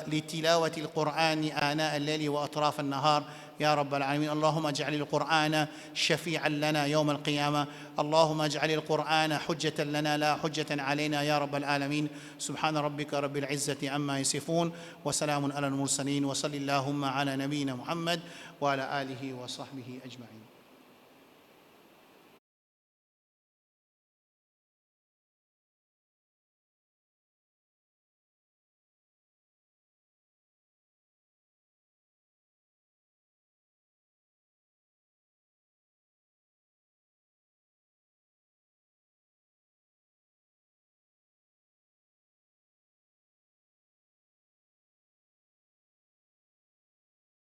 لتلاوة القرآن آناء الليل وأطراف النهار يا رب العالمين. اللهم اجعل القرآن شفيعا لنا يوم القيامة. اللهم اجعل القرآن حجة لنا لا حجة علينا يا رب العالمين. سبحان ربك رب العزة عما يصفون وسلام على المرسلين وصل اللهم على نبينا محمد وعلى آله وصحبه أجمعين.